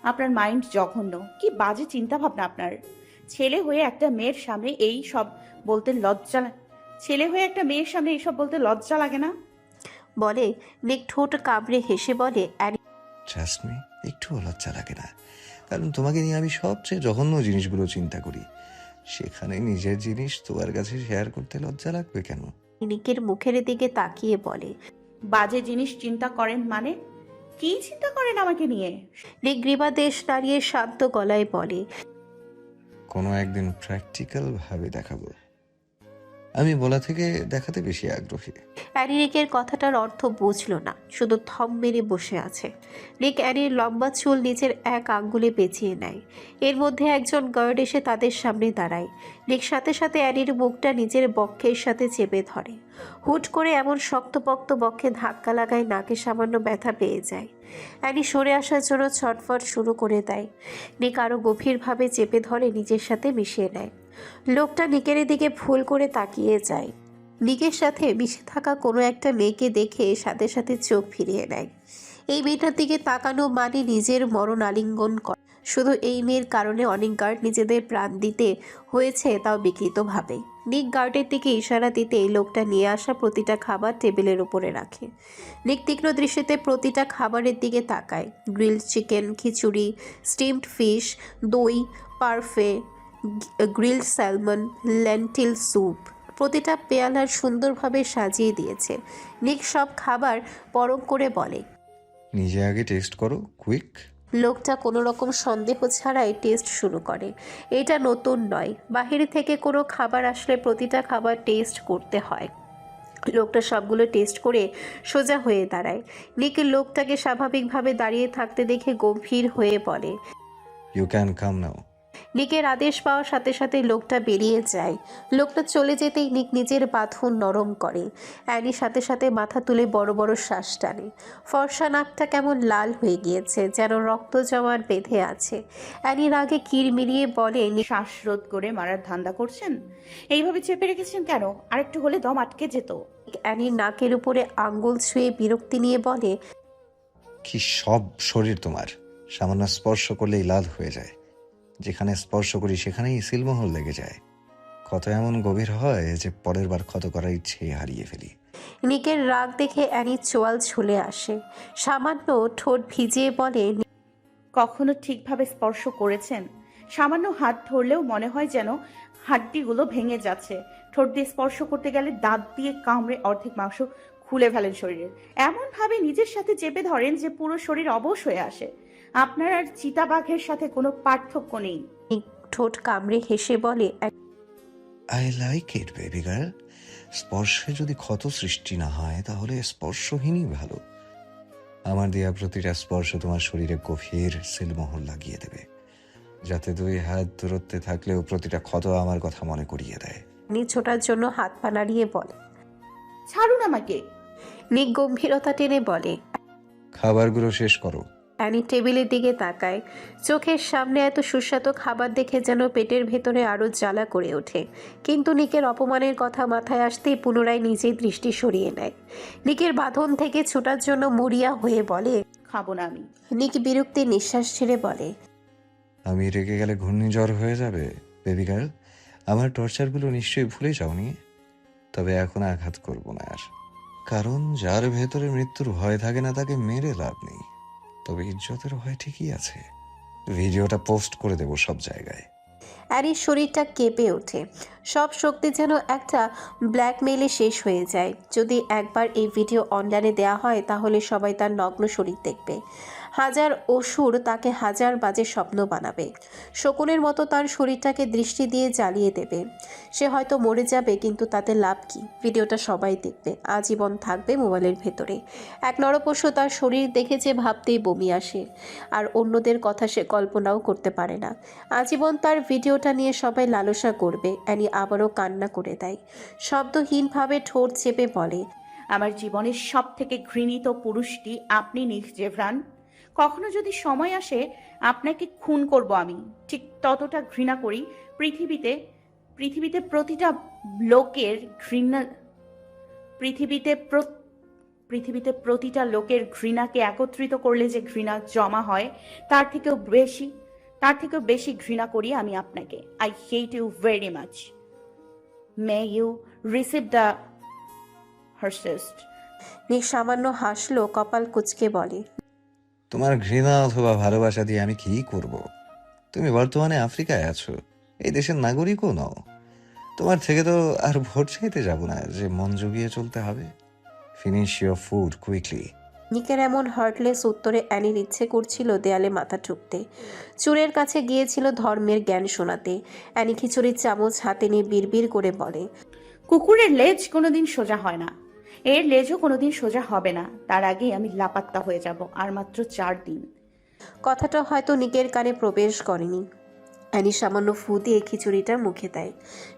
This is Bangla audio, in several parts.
আপনার মাইন্ড জঘন্য। কি বাজে চিন্তা ভাবনা আপনার। ছেলে হয়ে একটা মেয়ের সামনে এই সব বলতে লজ্জা ছেলে হয়ে একটা মেয়ের সামনে এইসব বলতে লজ্জা লাগে না? বলে। নিক ঠোঁট কামড়ে হেসে বলে, ট্রাস্ট মি, একটুও লজ্জা লাগে না। কারণ তোমাকে নিয়ে আমি সবচেয়ে জঘন্য জিনিসগুলো চিন্তা করি। সেখানে নিজের জিনিস তোমার কাছে শেয়ার করতে লজ্জা লাগবে কেন? নিকের মুখের দিকে তাকিয়ে বলে। বাজে জিনিস চিন্তা করেন মানে? কি চিন্তা করেন আমাকে নিয়ে? নিক গ্রীবাদেশ দাঁড়িয়ে শান্ত গলায় বলে, কোনো একদিন প্র্যাকটিক্যাল ভাবে দেখাবো। আমি বলা থেকে দেখাতে বেশি আগ্রহী। অ্যানি নিকের কথাটার অর্থ বুঝল না, শুধু থম মেরে বসে আছে। নিক অ্যানির লম্বা চুল নিজের এক আঙ্গুলে পেঁচিয়ে নেয়। এর মধ্যে একজন গার্ড এসে তাদের সামনে দাঁড়ায়। নিক সাথে সাথে অ্যানির মুখটা নিজের বক্ষের সাথে চেপে ধরে। হুট করে এমন শক্তপোক্ত বক্ষে ধাক্কা লাগায় নাকে সামান্য ব্যথা পেয়ে যায়। অ্যানি সরে আসার জন্য ছটফট শুরু করে দেয়। নিক আরও গভীরভাবে চেপে ধরে নিজের সাথে মিশিয়ে নেয়। লোকটা নিকের দিকে ভুল করে তাকিয়ে যায়। নিকের সাথে মিশে থাকা কোনো একটা মেয়েকে দেখে সাথে সাথে চোখ ফিরিয়ে নেয়। এই মেয়েটার দিকে তাকানো মানে নিজের মরণ আলিঙ্গন করা। শুধু এই মেয়ের কারণে অনেক গার্ড নিজেদের প্রাণ দিতে হয়েছে, তাও বিকৃতভাবে। নিক গার্ডের দিকে ইশারা দিতে লোকটা নিয়ে আসা প্রতিটা খাবার টেবিলের উপরে রাখে। নিক তীক্ষ্ণ দৃষ্টিতে প্রতিটা খাবারের দিকে তাকায়। গ্রিলড চিকেন, খিচুড়ি, স্টিমড ফিশ, দই, পারফে, গ্রিলড স্যালমন, লেন্টিল স্যুপ প্রতিটা পেয়ালার সুন্দরভাবে সাজিয়ে দিয়েছে। নিক সব খাবার পরখ করে বলে। নিজে আগে টেস্ট করো, কুইক। লোকটা কোনো রকম সন্দেহ ছাড়াই টেস্ট শুরু করে। এটা নতুন নয়, বাহির থেকে কোনো খাবার আসলে প্রতিটা খাবার টেস্ট করতে হয়। লোকটা সবগুলো টেস্ট করে সোজা হয়ে দাঁড়ায়। নিক লোকটাকে স্বাভাবিকভাবে দাঁড়িয়ে থাকতে দেখে গম্ভীর হয়ে বলে। ইউ ক্যান কাম নাও। নিকের আদেশ পাওয়ার সাথে সাথে লোকটা বেরিয়ে যায়। লোকটা চলে যেতেই নিক নিজের বাঁধন নরম করে। অ্যানি সাথে সাথে মাথা তুলে বড় বড় শ্বাস টানে। ফর্সা নাকটা কেমন লাল হয়ে গিয়েছে, যেন রক্ত জমাট বেঁধে আছে। অ্যানির আগে কির মিলিয়ে বলে, শ্বাসরোধ করে মারার ধান্দা করছেন? এইভাবে চেপে রেখেছেন কেন? আরেকটু হলে দম আটকে যেত। অ্যানির নাকের উপরে আঙ্গুল ছুঁয়ে বিরক্তি নিয়ে বলে, কি সব শরীর তোমার! সামান্য স্পর্শ করলেই লাল হয়ে যায়। যেখানে স্পর্শ করি সেখানেই সিলমোহর লেগে যায়। ক্ষত এমন গভীর হয় যে পরের বার ক্ষত করার ইচ্ছে হারিয়ে ফেলি। নিকের রাগ দেখে অ্যানির চোয়াল ছুলে আসে। সামান্য ঠোঁট ভিজিয়ে বলে, কখনো ঠিকভাবে স্পর্শ করেছেন? সামান্য হাত ধরলেও মনে হয় যেন হাড্ডিগুলো ভেঙে যাচ্ছে। ঠোঁট দিয়ে স্পর্শ করতে গেলে দাঁত দিয়ে কামড়ে অর্ধেক মাংস খুলে ফেলেন শরীরের। এমনভাবে নিজের সাথে চেপে ধরেন যে পুরো শরীর অবশ হয়ে আসে। আপনার আর চিতাবাঘের সাথে কোনো পার্থক্য নেই। নিক ঠোঁট কামড়ে হেসে বলে, I like it baby girl. স্পর্শে যদি ক্ষত সৃষ্টি না হয় তাহলে স্পর্শহীনই ভালো। আমার দেয়া প্রতিটা স্পর্শ তোমার শরীরে গভীর সিলমোহর লাগিয়ে দেবে, যাতে 2 হাত দূরত্বে থাকলেও প্রতিটা ক্ষত আমার কথা মনে করিয়ে দেয়। নিক ছোটার জন্য হাত পা নাড়িয়ে বলে। ছাড়ুন আমাকে। নিক গম্ভীরতা টেনে বলে। খাবারগুলো শেষ করো। অ্যানি টেবিলের দিকে তাকায়। চোখের সামনে এত সুস্বাদু খাবার দেখে যেন পেটের ভেতরে আরো জ্বালা করে ওঠে। কিন্তু নিকের অপমানের কথা মাথায় আসতেই পুনরায় নিজেই দৃষ্টি সরিয়ে নেয়। নিকের বাঁধন থেকে ছোটার জন্য মরিয়া হয়ে বলে, খাবো না আমি। নিক বিরক্তি নিঃশ্বাস ছেড়ে বলে, আমি রেগে গেলে ঘূর্ণিঝড় হয়ে যাবে বেবি গার্ল। আমার টর্চারগুলো নিশ্চয়ই ভুলে যাওনি। তবে এখন আঘাত করব না আর। কারণ যার ভেতরে মৃত্যুর ভয় থাকে না তাকে মেরে লাভ নেই। তবে ইজ্জতের ভয় ঠিকই আছে। ভিডিওটা পোস্ট করে দেব সব জায়গায়। অ্যারির শরীরটা কেঁপে ওঠে। সব শক্তি যেন একটা ব্ল্যাকমেইলে শেষ হয়ে যায়। যদি একবার এই ভিডিও অনলাইনে দেওয়া হয় তাহলে সবাই তার নগ্ন শরীর দেখবে। হাজার অসুর তাকে হাজার বাজে স্বপ্ন বানাবে। শকুনের মতো তার শরীরটাকে দৃষ্টি দিয়ে জ্বালিয়ে দেবে। সে হয়তো মরে যাবে, কিন্তু তাতে লাভ কি? ভিডিওটা সবাই দেখবে, আজীবন থাকবে মোবাইলের ভেতরে। এক নরপশু তার শরীর দেখেছে ভাবতেই বমি আসে। আর অন্যদের কথা সে কল্পনাও করতে পারে না। আজীবন তার ভিডিওটা নিয়ে সবাই লালসা করবে। অ্যানি আবারও কান্না করে দেয়। শব্দহীনভাবে ঠোঁট চেপে বলে, আমার জীবনের সব থেকে ঘৃণিত পুরুষটি আপনি, নিক জেভরান। কখনো যদি সময় আসে আপনাকে খুন করব আমি। ঠিক ততটা ঘৃণা করি পৃথিবীতে পৃথিবীতে প্রতিটা লোকের ঘৃণা পৃথিবীতে পৃথিবীতে প্রতিটা লোকের ঘৃণাকে একত্রিত করলে যে ঘৃণা জমা হয়, তার থেকেও বেশি ঘৃণা করি আমি আপনাকে। I hate you very much. May you receive the harshest. Nick সামান্য হাসলো, কপাল কুঁচকে বলে, তোমার ঘৃণা অথবা ভালোবাসা দিয়ে আমি কি করব? তুমি বর্তমানে আফ্রিকায় আছো, এই দেশের নাগরিকও নও। তোমার থেকে তো আর ভোট চাইতে যাব না যে মন জুগিয়ে চলতে হবে। Finish your food quickly. নিকের এমন হার্টলেস উত্তরে অ্যানির ইচ্ছে করছিল দেয়ালে মাথা ঠুকতে। চুরের কাছে গিয়েছিল ধর্মের জ্ঞান শোনাতে। অ্যানি খিচুড়ির চামচ হাতে নিয়ে বিড়বিড় করে বলে, কুকুরের লেজ কোনোদিন সোজা হয় না, এর লেজও কোনোদিন সোজা হবে না। তার আগেই আমি লাপাত্তা হয়ে যাব, আর মাত্র 4 দিন। কথাটা হয়তো নিকের কানে প্রবেশ করেনি। অ্যানি সামান্য ফু দিয়ে খিচুড়িটা মুখে দেয়,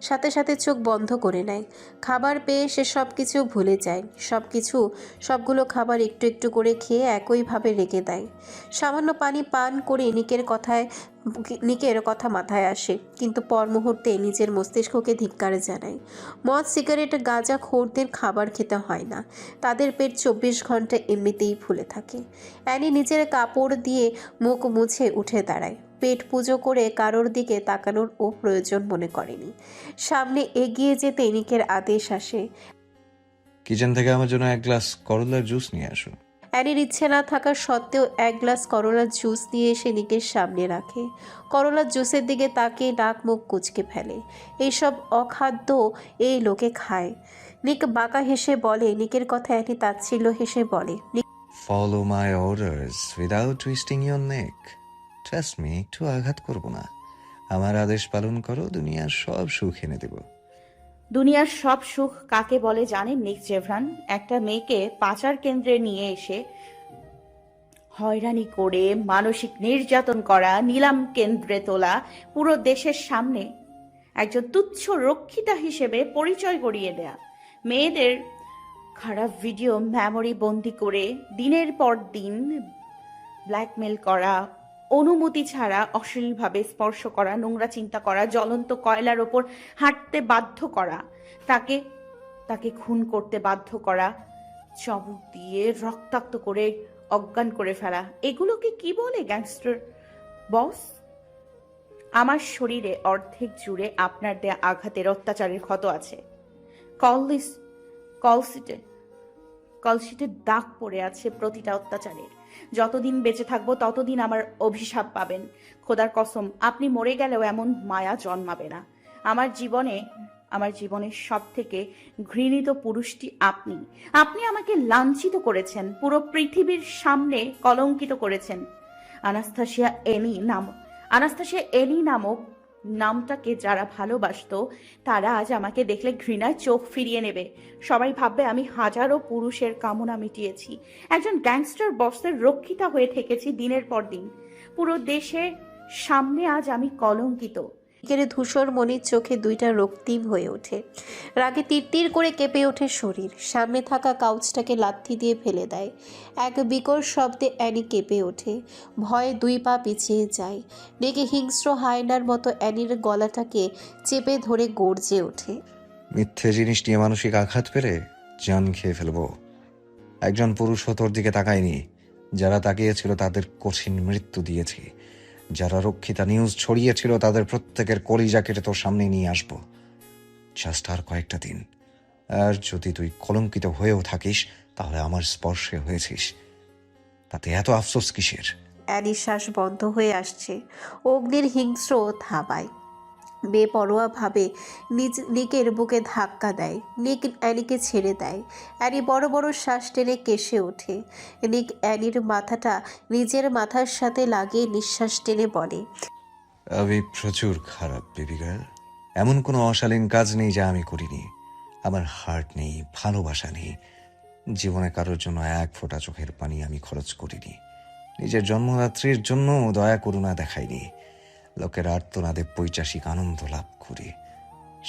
সাথে সাথে চোখ বন্ধ করে নেয়। খাবার পেয়ে সে সব কিছু ভুলে যায়। সবগুলো খাবার একটু একটু করে খেয়ে একইভাবে রেখে দেয়। সামান্য পানি পান করে নিকের কথা মাথায় আসে, কিন্তু পর মুহূর্তে নিজের মস্তিষ্ককে ধিক্কার জানায়। মদ, সিগারেট, গাঁজা খোরদের খাবার খেতে হয় না, তাদের পেট 24 ঘন্টা এমনিতেই ফুলে থাকে। অ্যানি নিজের কাপড় দিয়ে মুখ মুছে উঠে দাঁড়ায়। পেট পুজো করে কারোর দিকে তাকানোর ও প্রয়োজন মনে করেনি। সামনে এগিয়ে যেতে নিকের আদেশ আসে, কিচেন থেকে আমার জন্য 1 গ্লাস করলার জুস নিয়ে আসো। অ্যানির ইচ্ছে না থাকা সত্ত্বেও 1 গ্লাস করলার জুস নিয়ে এসে নিকের সামনে রাখে। করলার জুসের দিকে তাকিয়ে নাক মুখ কুঁচকে ফেলে। এইসব অখাদ্য এই লোকে খায়। নিক বাঁকা হেসে বলে, নিকের কথা অ্যানি তাচ্ছিল্য হেসে বলে, follow my orders without twisting your neck. Trust me, একটু আঘাত করবো না। আমার আদেশ পালন করো, দুনিয়ার সব সুখ এনে দেব। দুনিয়ার সব সুখ কাকে বলে জানেন নিক জেভরান? একটা মেয়েকে পাচার কেন্দ্রে নিয়ে এসে হয়রানি করে মানসিক নির্যাতন করা, নিলাম কেন্দ্রে তোলা, পুরো দেশের সামনে একজন তুচ্ছ রক্ষিতা হিসেবে পরিচয় করিয়ে দেয়া, মেয়েদের খারাপ ভিডিও মেমোরি বন্দি করে দিনের পর দিন ব্ল্যাকমেল করা, অনুমতি ছাড়া অশ্লীলভাবে স্পর্শ করা, নোংরা চিন্তা করা, জ্বলন্ত কয়লার ওপর হাঁটতে বাধ্য করা, তাকে তাকে খুন করতে বাধ্য করা, চাবুক দিয়ে রক্তাক্ত করে অজ্ঞান করে ফেলা, এগুলোকে কি বলে গ্যাংস্টার বস? আমার শরীরে অর্ধেক জুড়ে আপনার দেয়া আঘাতের, অত্যাচারের ক্ষত আছে। কলসিটে কলসিটে দাগ পড়ে আছে প্রতিটা অত্যাচারের। যতদিন বেঁচে থাকবো ততদিন আমার অভিশাপ পাবেন। খোদার কসম, আপনি মরে গেলেও এমন মায়া জন্মাবে না। আমার জীবনের সব থেকে ঘৃণিত পুরুষটি আপনি। আপনি আমাকে লাঞ্ছিত করেছেন, পুরো পৃথিবীর সামনে কলঙ্কিত করেছেন। আনাস্তাসিয়া এনি নামক নামটাকে যারা ভালোবাসতো, তারা আজ আমাকে দেখলে ঘৃণায় চোখ ফিরিয়ে নেবে। সবাই ভাববে আমি হাজারো পুরুষের কামনা মিটিয়েছি, একজন গ্যাংস্টার বসের রক্ষিতা হয়ে থেকেছি দিনের পর দিন। পুরো দেশের সামনে আজ আমি কলঙ্কিত। নিকের ধূসর মনির চোখে দুইটা রক্তিম হয়ে ওঠে। রাগে তিরতির করে কেঁপে ওঠে শরীর। সামনে থাকা কাউচটাকে লাথি দিয়ে ফেলে দেয়। এক বিকট শব্দে অ্যানি কেঁপে ওঠে, ভয়ে 2 পা পিছিয়ে যায়। নেগে হিংস্র হায়নার মতো অ্যানির গলাটাকে চেপে ধরে গর্জে ওঠে, মিথ্যে জিনিস নিয়ে মানসিক আঘাত পেলে জান খেয়ে ফেলবো। একজন পুরুষও তোর দিকে তাকায়নি। যারা তাকিয়েছিল তাদের কঠিন মৃত্যু দিয়েছি। যারা রক্ষিতা নিউজ ছড়িয়েছিল তাদের প্রত্যেকের কলিজা কেটে তোর সামনে নিয়ে আসবো। জাস্ট আর কয়েকটা দিন। আর যদি তুই কলঙ্কিত হয়েও থাকিস, তাহলে আমার স্পর্শে হয়েছিস, তাতে এত আফসোস কিসের? অ্যানির শ্বাস বন্ধ হয়ে আসছে। অগ্নির হিংস্র থাবায় বেপরোয়াভাবে নিকের বুকে ধাক্কা দেয়। নিক অ্যানিকে ছেড়ে দেয়। অ্যানি বড় বড় শ্বাস টেনে কেশে ওঠে। নিক অ্যানির মাথাটা নিজের মাথার সাথে লাগিয়ে নিঃশ্বাস টেনে বলে, আমি প্রচুর খারাপ বেবি গার্ল। এমন কোনো অশালীন কাজ নেই যা আমি করিনি। আমার হার্ট নেই, ভালোবাসা নেই। জীবনে কারোর জন্য 1 ফোঁটা চোখের পানি আমি খরচ করিনি। নিজের জন্মদাত্রীর জন্য দয়া করুণা দেখাইনি। লোকের আর্তনাদে পৈশাসিক আনন্দ লাভ করি।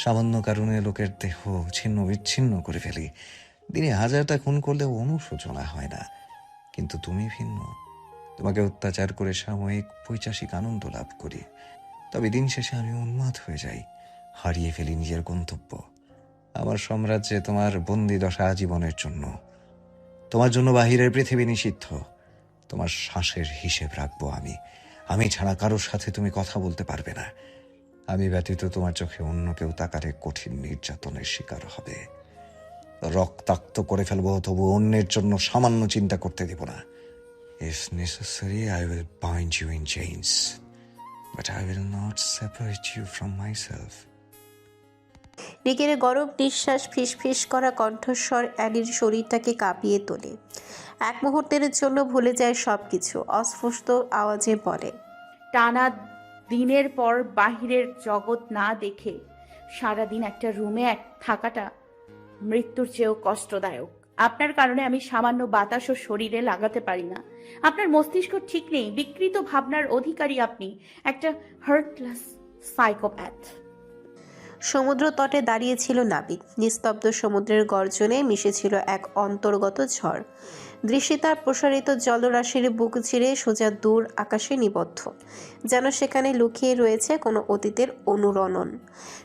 সামান্য কারণে লোকের দেহ ছিন্ন বিচ্ছিন্ন করে ফেলি। দিনে 1000টা খুন করলেও অনুশোচনা হয় না। কিন্তু তুমি ভিন্ন। তোমাকে অত্যাচার করে সাময়িক পৈশাসিক আনন্দ লাভ করি। তবে দিন শেষে আমি উন্মাদ হয়ে যাই, হারিয়ে ফেলি নিজের গন্তব্য। আমার সাম্রাজ্যে তোমার বন্দি দশা আজীবনের জন্য। তোমার জন্য বাহিরের পৃথিবী নিষিদ্ধ। তোমার শ্বাসের হিসেব রাখবো আমি। আমি ছাড়া কারোর সাথে তুমি কথা বলতে পারবে না। আমি ব্যতীত তোমার চোখে অন্য কেউ তাকালে কঠিন নির্যাতনের শিকার হবে। রক্তাক্ত করে ফেলবো, তবু অন্যের জন্য সামান্য চিন্তা করতে দিব না। If necessary, I will bind you in chains, but I will not separate you from myself. নিকের গরম নিঃশ্বাস ফিসফিস করা কণ্ঠস্বর অ্যানির শরীরটাকে কাঁপিয়ে তোলে। এক মুহূর্তের জন্য ভুলে যায় সবকিছু। অস্পষ্ট আওয়াজে বলে, টানা দিনের পর বাহিরের জগৎ না দেখে সারাদিন একটা রুমে থাকাটা মৃত্যুর চেয়েও কষ্টদায়ক। আপনার কারণে আমি সামান্য বাতাসও শরীরে লাগাতে পারি না। আপনার মস্তিষ্ক ঠিক নেই, বিকৃত ভাবনার অধিকারী আপনি, একটা হার্টলেস সাইকোপ্যাথ। সমুদ্র তটে দাঁড়িয়েছিল নাবিক। নিস্তব্ধ সমুদ্রের গর্জনে মিশেছিল এক অন্তর্গত ঝড়। দৃষ্টি তার প্রসারিত জলরাশির বুক চিরে সোজা দূর আকাশে নিবদ্ধ, যেন সেখানে লুকিয়ে রয়েছে কোনো অতীতের অনুরণন।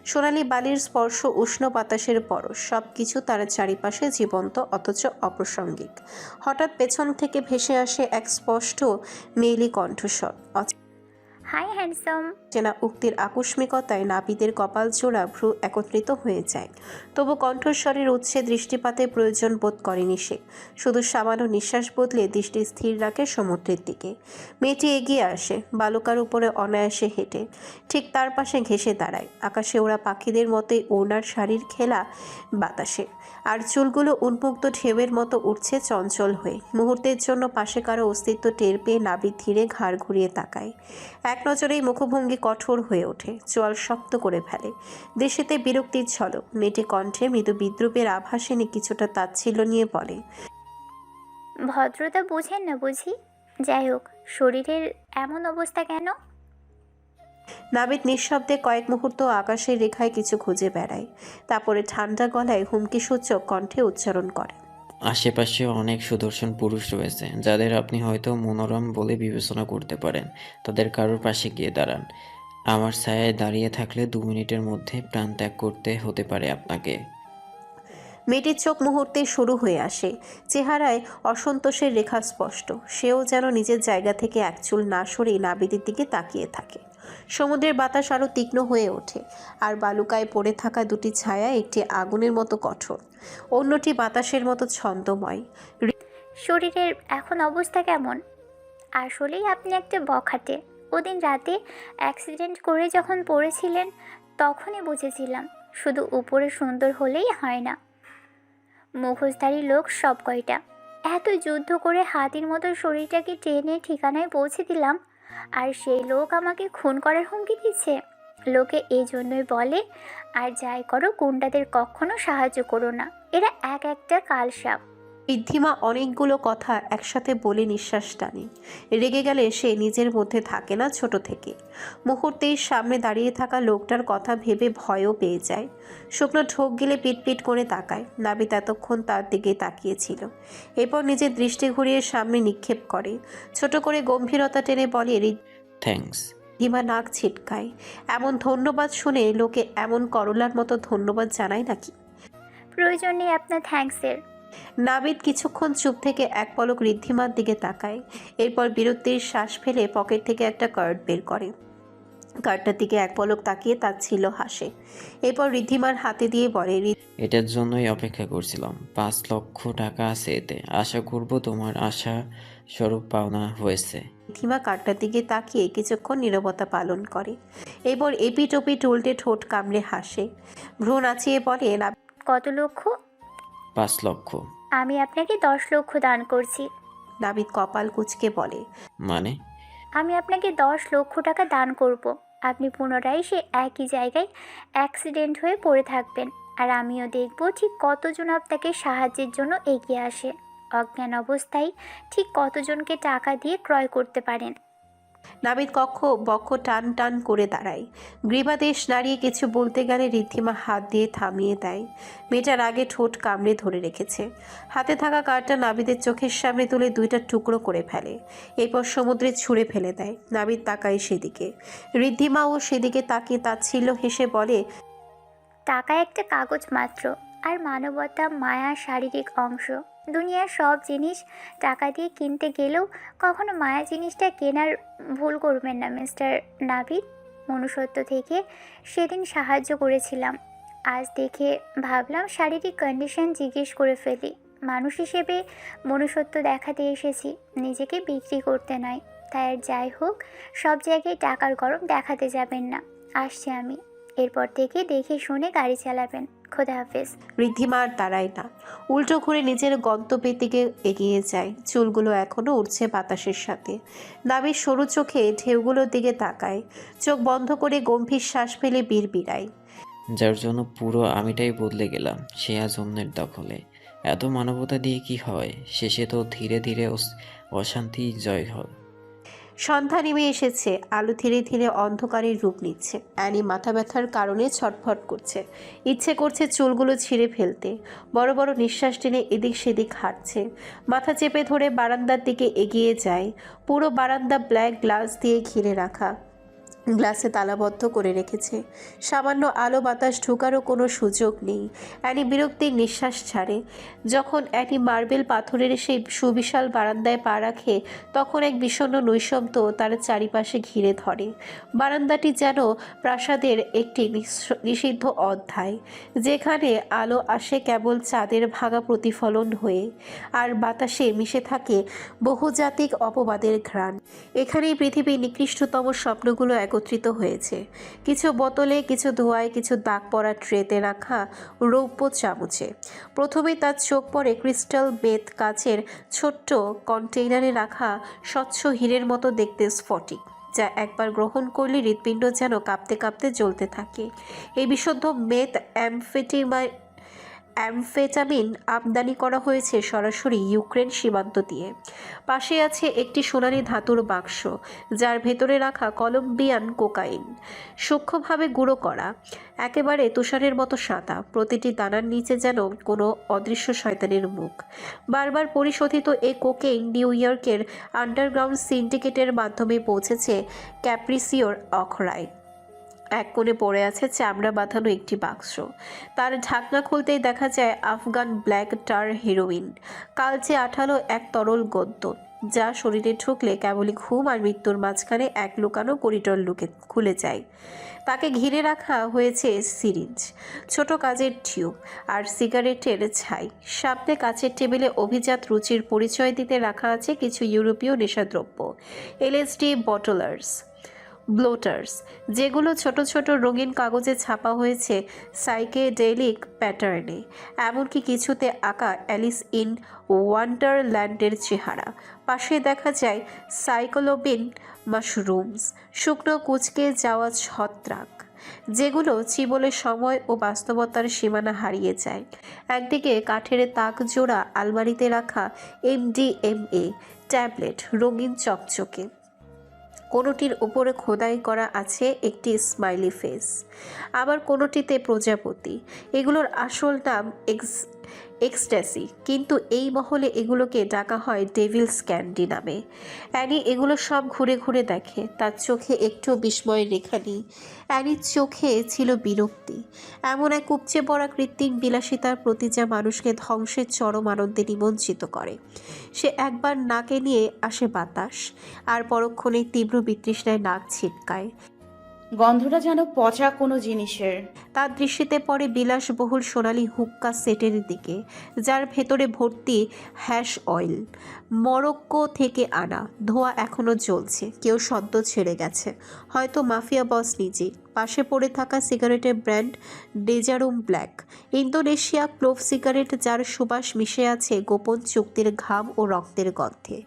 সোনালি বালির স্পর্শ, উষ্ণ বাতাসের পরশ, সব কিছু তার চারিপাশে জীবন্ত অথচ অপ্রাসঙ্গিক। হঠাৎ পেছন থেকে ভেসে আসে এক স্পষ্ট মেয়েলি কণ্ঠস্বর। Hi handsome. চেনা উক্তির আকস্মিকতায় নাপিতের কপাল জোড়া ভ্রু একত্রিত হয়ে যায়। তবু কণ্ঠস্বরের উৎসে দৃষ্টিপাতের প্রয়োজন বোধ করেনি সে। শুধু সামান্য নিঃশ্বাস বদলে দৃষ্টি স্থির রাখে সমুদ্রের দিকে। মেয়েটি এগিয়ে আসে, বালুকার উপরে অনায়াসে হেঁটে। ঠিক তার পাশে ঘেঁষে দাঁড়ায়। আকাশে ওরা পাখিদের মতোই ওনার শাড়ির খেলা বাতাসে, আর চুলগুলো উন্মুক্ত ঢেউয়ের মতো উঠছে চঞ্চল হয়ে। মুহূর্তের জন্য পাশে কারো অস্তিত্ব টের পেয়ে নাবিক ধীরে ঘাড় ঘুরিয়ে তাকায়। এক নজরেই মুখভঙ্গি কঠোর হয়ে ওঠে, চোয়াল শক্ত করে ফেলে। দৃষ্টিতে বিরক্তির ঝলক, মেটে কণ্ঠে মৃদু বিদ্রুপের আভাস এনে কিছুটা তাচ্ছিল্য নিয়ে বলে, ভদ্রতা বুঝেন না বুঝি? যাই হোক, শরীরের এমন অবস্থা কেন? নাবিদ নিঃশব্দে কয়েক মুহূর্ত আকাশের রেখায় কিছু খুঁজে বেড়ায়। তারপরে ঠান্ডা গলায় হুমকিসূচক কণ্ঠে উচ্চারণ করে, আশেপাশে অনেক সুদর্শন পুরুষ রয়েছে যাদের আপনি হয়তো মনোরম বলে বিবেচনা করতে পারেন। তাদের কারোর পাশে গিয়ে দাঁড়ান। আমার ছায়ায় দাঁড়িয়ে থাকলে 2 মিনিটের মধ্যে প্রাণ ত্যাগ করতে হতে পারে আপনাকে। মেয়েটির চোখ মুহূর্তে শুরু হয়ে আসে, চেহারায় অসন্তোষের রেখা স্পষ্ট। সেও যেন নিজের জায়গা থেকে এক চুল না সরেই নাবিদের দিকে তাকিয়ে থাকে। সমুদ্রের বাতাস আরও তীক্ষ্ণ হয়ে ওঠে, আর বালুকায় পড়ে থাকা দুটি ছায়া, একটি আগুনের মতো কঠোর, অন্যটি বাতাসের মতো ছন্দময়। শরীরের এখন অবস্থা কেমন? আসলেই আপনি একটা বখাটে। ওদিন রাতে অ্যাক্সিডেন্ট করে যখন পড়েছিলেন তখনই বুঝেছিলাম শুধু উপরে সুন্দর হলেই হয় না, মুখোশধারী লোক সব কয়টা। এত যুদ্ধ করে হাতির মতো শরীরটাকে টেনে ঠিকানায় পৌঁছে দিলাম, আর সেই লোক আমাকে খুন করার হুমকি দিচ্ছে। লোকে এই জন্যই বলে, আর যাই করো গুন্ডাদের কখনো সাহায্য করো না, এরা এক একটা কালসাপ। ঋদ্ধিমা অনেকগুলো কথা একসাথে বলে নিঃশ্বাস টানে। রেগে গেলে সে নিজের মধ্যে থাকে না ছোট থেকে। মুহূর্তেই সামনে দাঁড়িয়ে থাকা লোকটার কথা ভেবে ভয়ও পেয়ে যায়। শুকনো ঢোক গিলে পিটপিট করে তাকায়। নাবিদ এতক্ষণ তার দিকে তাকিয়েছিল, এরপর নিজের দৃষ্টি ঘুরিয়ে সামনে নিক্ষেপ করে। ছোট করে গম্ভীরতা টেনে বলে, থ্যাঙ্কস। ঋদ্ধিমা নাক ছিটকায়। এমন ধন্যবাদ শুনে লোকে এমন করলার মতো ধন্যবাদ জানায় নাকি? প্রয়োজন নেই আপনার থ্যাঙ্কসের। নাবিদ কিছুক্ষণ চুপ থেকে এক পলক ঋদ্ধিমার দিকে তাকায়। এরপর বিরক্তির শ্বাস ফেলে পকেট থেকে একটা কার্ড বের করে। কার্ডটার দিকে এক পলক তাকিয়ে তাচ্ছিল্য হাসে। এরপর ঋদ্ধিমার হাতে দিয়ে বলে, এটার জন্যই অপেক্ষা করছিলাম। 5 লক্ষ টাকা আছে এতে। আশা করব তোমার আশা স্বরূপ পাওনা হয়েছে। ঋদ্ধিমা কার্ডটার দিকে তাকিয়ে কিছুক্ষণ নীরবতা পালন করে। এরপর এপিট ওপিট উল্টে ঠোঁট কামড়ে হাসে, ভ্রু নাচিয়ে বলে, কত লক্ষ? 5 লক্ষ। আমি আপনাকে 10 লক্ষ দান করছি। নাবিদ কপাল কুঁচকে বলে, মানে? আমি আপনাকে 10 লক্ষ টাকা দান করব। আপনি পুনরায় সে একই জায়গায় অ্যাক্সিডেন্ট হয়ে পড়ে থাকবেন, আর আমিও দেখব ঠিক কতজন আপনাকে সাহায্যের জন্য এগিয়ে আসে। অজ্ঞান অবস্থায় ঠিক কতজনকে টাকা দিয়ে ক্রয় করতে পারেন। নাবিদ বক্ষ টান টান করে দাঁড়ায়। গ্রীবাদেশ নাড়িয়ে কিছু বলতে গেলে ঋদ্ধিমা হাত দিয়ে থামিয়ে দেয়। মেয়েটার আগে ঠোঁট কামড়ে ধরে রেখেছে। হাতে থাকা কার্ডটা নাবিদের চোখের সামনে তুলে 2টা টুকরো করে ফেলে। এরপর সমুদ্রে ছুঁড়ে ফেলে দেয়। নাবিদ তাকায় সেদিকে। ঋদ্ধিমাও সেদিকে তাকিয়ে তাচ্ছিল্য হেসে বলে, টাকা একটা কাগজ মাত্র, আর মানবতা, মায়া শারীরিক অংশ। দুনিয়ার সব জিনিস টাকা দিয়ে কিনতে গেলেও কখনো মায়া জিনিসটা কেনার ভুল করবেন না মিস্টার নাবিদ। মনুষ্যত্ব থেকে সেদিন সাহায্য করেছিলাম, আজ দেখে ভাবলাম শারীরিক কন্ডিশন জিজ্ঞেস করে ফেলি। মানুষ হিসেবে মনুষ্যত্ব দেখাতে এসেছি, নিজেকে বিক্রি করতে নয়। তাই আর যাই হোক, সব জায়গায় টাকার গরম দেখাতে যাবেন না। আসছি আমি। এরপর থেকে দেখে শুনে গাড়ি চালাবেন। খোদা হাফেজ। ঋদ্ধিমা আর দাঁড়ায় না, উল্টো ঘুরে নিজের গন্তব্যের দিকে এগিয়ে যায়। চুলগুলো এখনো উড়ছে বাতাসের সাথে। নাবির সরু চোখে ঢেউগুলোর দিকে তাকায়, চোখ বন্ধ করে গম্ভীর শ্বাস ফেলে বিড়বিড়ায়। যার জন্য পুরো আমিটাই বদলে গেলাম, সে আজ অন্যের দখলে। এত মানবতা দিয়ে কি হয়? শেষে তো ধীরে ধীরে অশান্তি জয় হয়। সন্ধ্যা নেমে এসেছে, আলো ধীরে ধীরে অন্ধকারের রূপ নিচ্ছে। অ্যানি মাথা ব্যথার কারণে ছটফট করছে, ইচ্ছে করছে চুলগুলো ছিঁড়ে ফেলতে। বড় বড় নিঃশ্বাস টেনে এদিক সেদিক হাঁটছে, মাথা চেপে ধরে বারান্দার দিকে এগিয়ে যায়। পুরো বারান্দা ব্ল্যাক গ্লাস দিয়ে ঘিরে রাখা, গ্লাসে তালাবদ্ধ করে রেখেছে। সামান্য আলো বাতাস ঢোকারও কোনো সুযোগ নেই। অ্যানি বিরক্তির নিঃশ্বাস ছাড়ে। যখন অ্যানি মার্বেল পাথরের সেই সুবিশাল বারান্দায় পা রাখে, তখন এক বিষণ্ণ নৈশব্দ তার চারিপাশে ঘিরে ধরে। বারান্দাটি যেন প্রাসাদের একটি নিষিদ্ধ অধ্যায়, যেখানে আলো আসে কেবল চাঁদের ভাঙা প্রতিফলন হয়ে, আর বাতাসে মিশে থাকে বহুজাতিক অপবাদের ঘ্রাণ। এখানেই পৃথিবীর নিকৃষ্টতম স্বপ্নগুলো একত্রিত হয়েছে, কিছু বোতলে, কিছু ধোঁয়ায়, কিছু দাগ পড়া ট্রেতে রাখা রৌপ্য চামচে। প্রথমে তার চোখ পড়ে ক্রিস্টাল বেত কাচের ছোট্ট কন্টেইনারে রাখা স্বচ্ছ হীরের মতো দেখতে স্ফটিক, যা একবার গ্রহণ করলে হৃৎপিণ্ড যেন কাঁপতে কাঁপতে জ্বলতে থাকে। এই বিশুদ্ধ মেথ অ্যামফেটামিন আমদানি করা হয়েছে সরাসরি ইউক্রেন সীমান্ত দিয়ে। পাশে আছে একটি সোনালী ধাতুর বাক্স, যার ভেতরে রাখা কলম্বিয়ান কোকাইন, সূক্ষ্মভাবে গুঁড়ো করা, একেবারে তুষারের মতো সাদা। প্রতিটি দানার নিচে যেন কোনো অদৃশ্য শয়তানের মুখ। বারবার পরিশোধিত এই কোকেইন নিউ ইয়র্কের আন্ডারগ্রাউন্ড সিন্ডিকেটের মাধ্যমে পৌঁছেছে ক্যাপ্রিসিওর অখড়ায়। এক কোণে পড়ে আছে চামড়া বাঁধানো একটি বাক্স, তার ঢাকনা খুলতেই দেখা যায় আফগান ব্ল্যাক টার হেরোইন, কালচে আঠালো এক তরল গদ্য, যা শরীরে ঢুকলে কেবলই ঘুম আর মৃত্যুর মাঝখানে এক লুকানো করিডোর খুলে যায়। তাকে ঘিরে রাখা হয়েছে সিরিঞ্জ, ছোট কাচের টিউব আর সিগারেটের ছাই। সামনে কাচের টেবিলে অভিজাত রুচির পরিচয় দিতে রাখা আছে কিছু ইউরোপীয় নেশাদ্রব্য, এলএসডি ব্লোটার্স, যেগুলো ছোট ছোট রঙিন কাগজে ছাপা হয়েছে সাইকেডেলিক প্যাটার্নে, এমনকি কিছুতে আঁকা অ্যালিস ইন ওয়ান্ডারল্যান্ডের চেহারা। পাশে দেখা যায় সাইক্লোবিন মাশরুমস, শুকনো কুচকে যাওয়া ছত্রাক, যেগুলো চিবলে সময় ও বাস্তবতার সীমানা হারিয়ে যায়। একদিকে কাঠের তাক জোড়া আলমারিতে রাখা MDMA ট্যাবলেট, রঙিন চকচকে, কোনোটির উপরে খোদাই করা আছে একটি স্মাইলি ফেস, আবার কোনোটিতে প্রজাপতি। এগুলোর আসল নাম এক্সট্যাসি, কিন্তু এই মহলে এগুলোকে ডাকা হয় ডেভিলস ক্যান্ডি নামে। অ্যানি এগুলো সব ঘুরে ঘুরে দেখে, তার চোখে একটু বিস্ময়ের রেখা নেই। অ্যানির চোখে ছিল বিরক্তি, এমন এক উপচে পড়া কৃত্রিম বিলাসিতার প্রতি যা মানুষকে ধ্বংসের চরম আনন্দে নিমজ্জিত করে। সে একবার নাকে নিয়ে আসে বাতাস, আর পরক্ষণে তীব্র বিতৃষ্ণায় নাক ছিটকায়। গন্ধটা যেন পচা কোনো জিনিসের। তার দৃষ্টিতে পড়ে বিলাসবহুল সোনালি হুক্কা সেটের দিকে, যার ভেতরে ভর্তি হ্যাশ অয়েল, মরক্কো থেকে আনা। ধোঁয়া এখনো জ্বলছে, কেউ সদ্য ছেড়ে গেছে, হয়তো মাফিয়া বস নিজে। পাশে পড়ে থাকা সিগারেটের brand Djarum black, Indonesia clove cigarette, যার সুবাস মিশে আছে গোপন চুক্তির ঘাম ও রক্তের গন্ধে।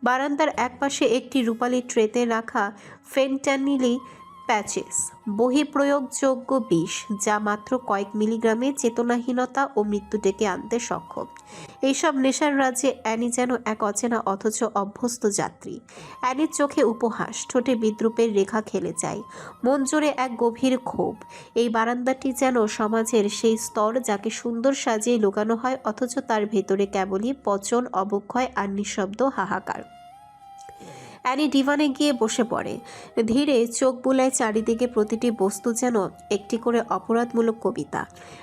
বারান্দার একপাশে একটি রূপালি ট্রেতে রাখা ফেন্টানিলি প্যাচেস, বহিঃপ্রয়োগযোগ্য বিষ, যা মাত্র কয়েক মিলিগ্রামে চেতনাহীনতা ও মৃত্যু ডেকে আনতে সক্ষম। এইসব নেশার রাজ্যে অ্যানি যেন এক অচেনা অথচ অভ্যস্ত যাত্রী। অ্যানির চোখে উপহাস, ঠোঁটে বিদ্রুপের রেখা খেলে যায়, মন জুড়ে এক গভীর ক্ষোভ। এই বারান্দাটি যেন সমাজের সেই স্তর যাকে সুন্দর সাজিয়ে লুকানো হয়, অথচ তার ভেতরে কেবলই পচন, অবক্ষয় আর নিঃশব্দ হাহাকার। অ্যানি ডিভানে গিয়ে বসে পড়ে। ধীরে চোখ বুলায় চারিদিকে, প্রতিটি বস্তু যেন একটি করে অপরাধমূলক কবিতা।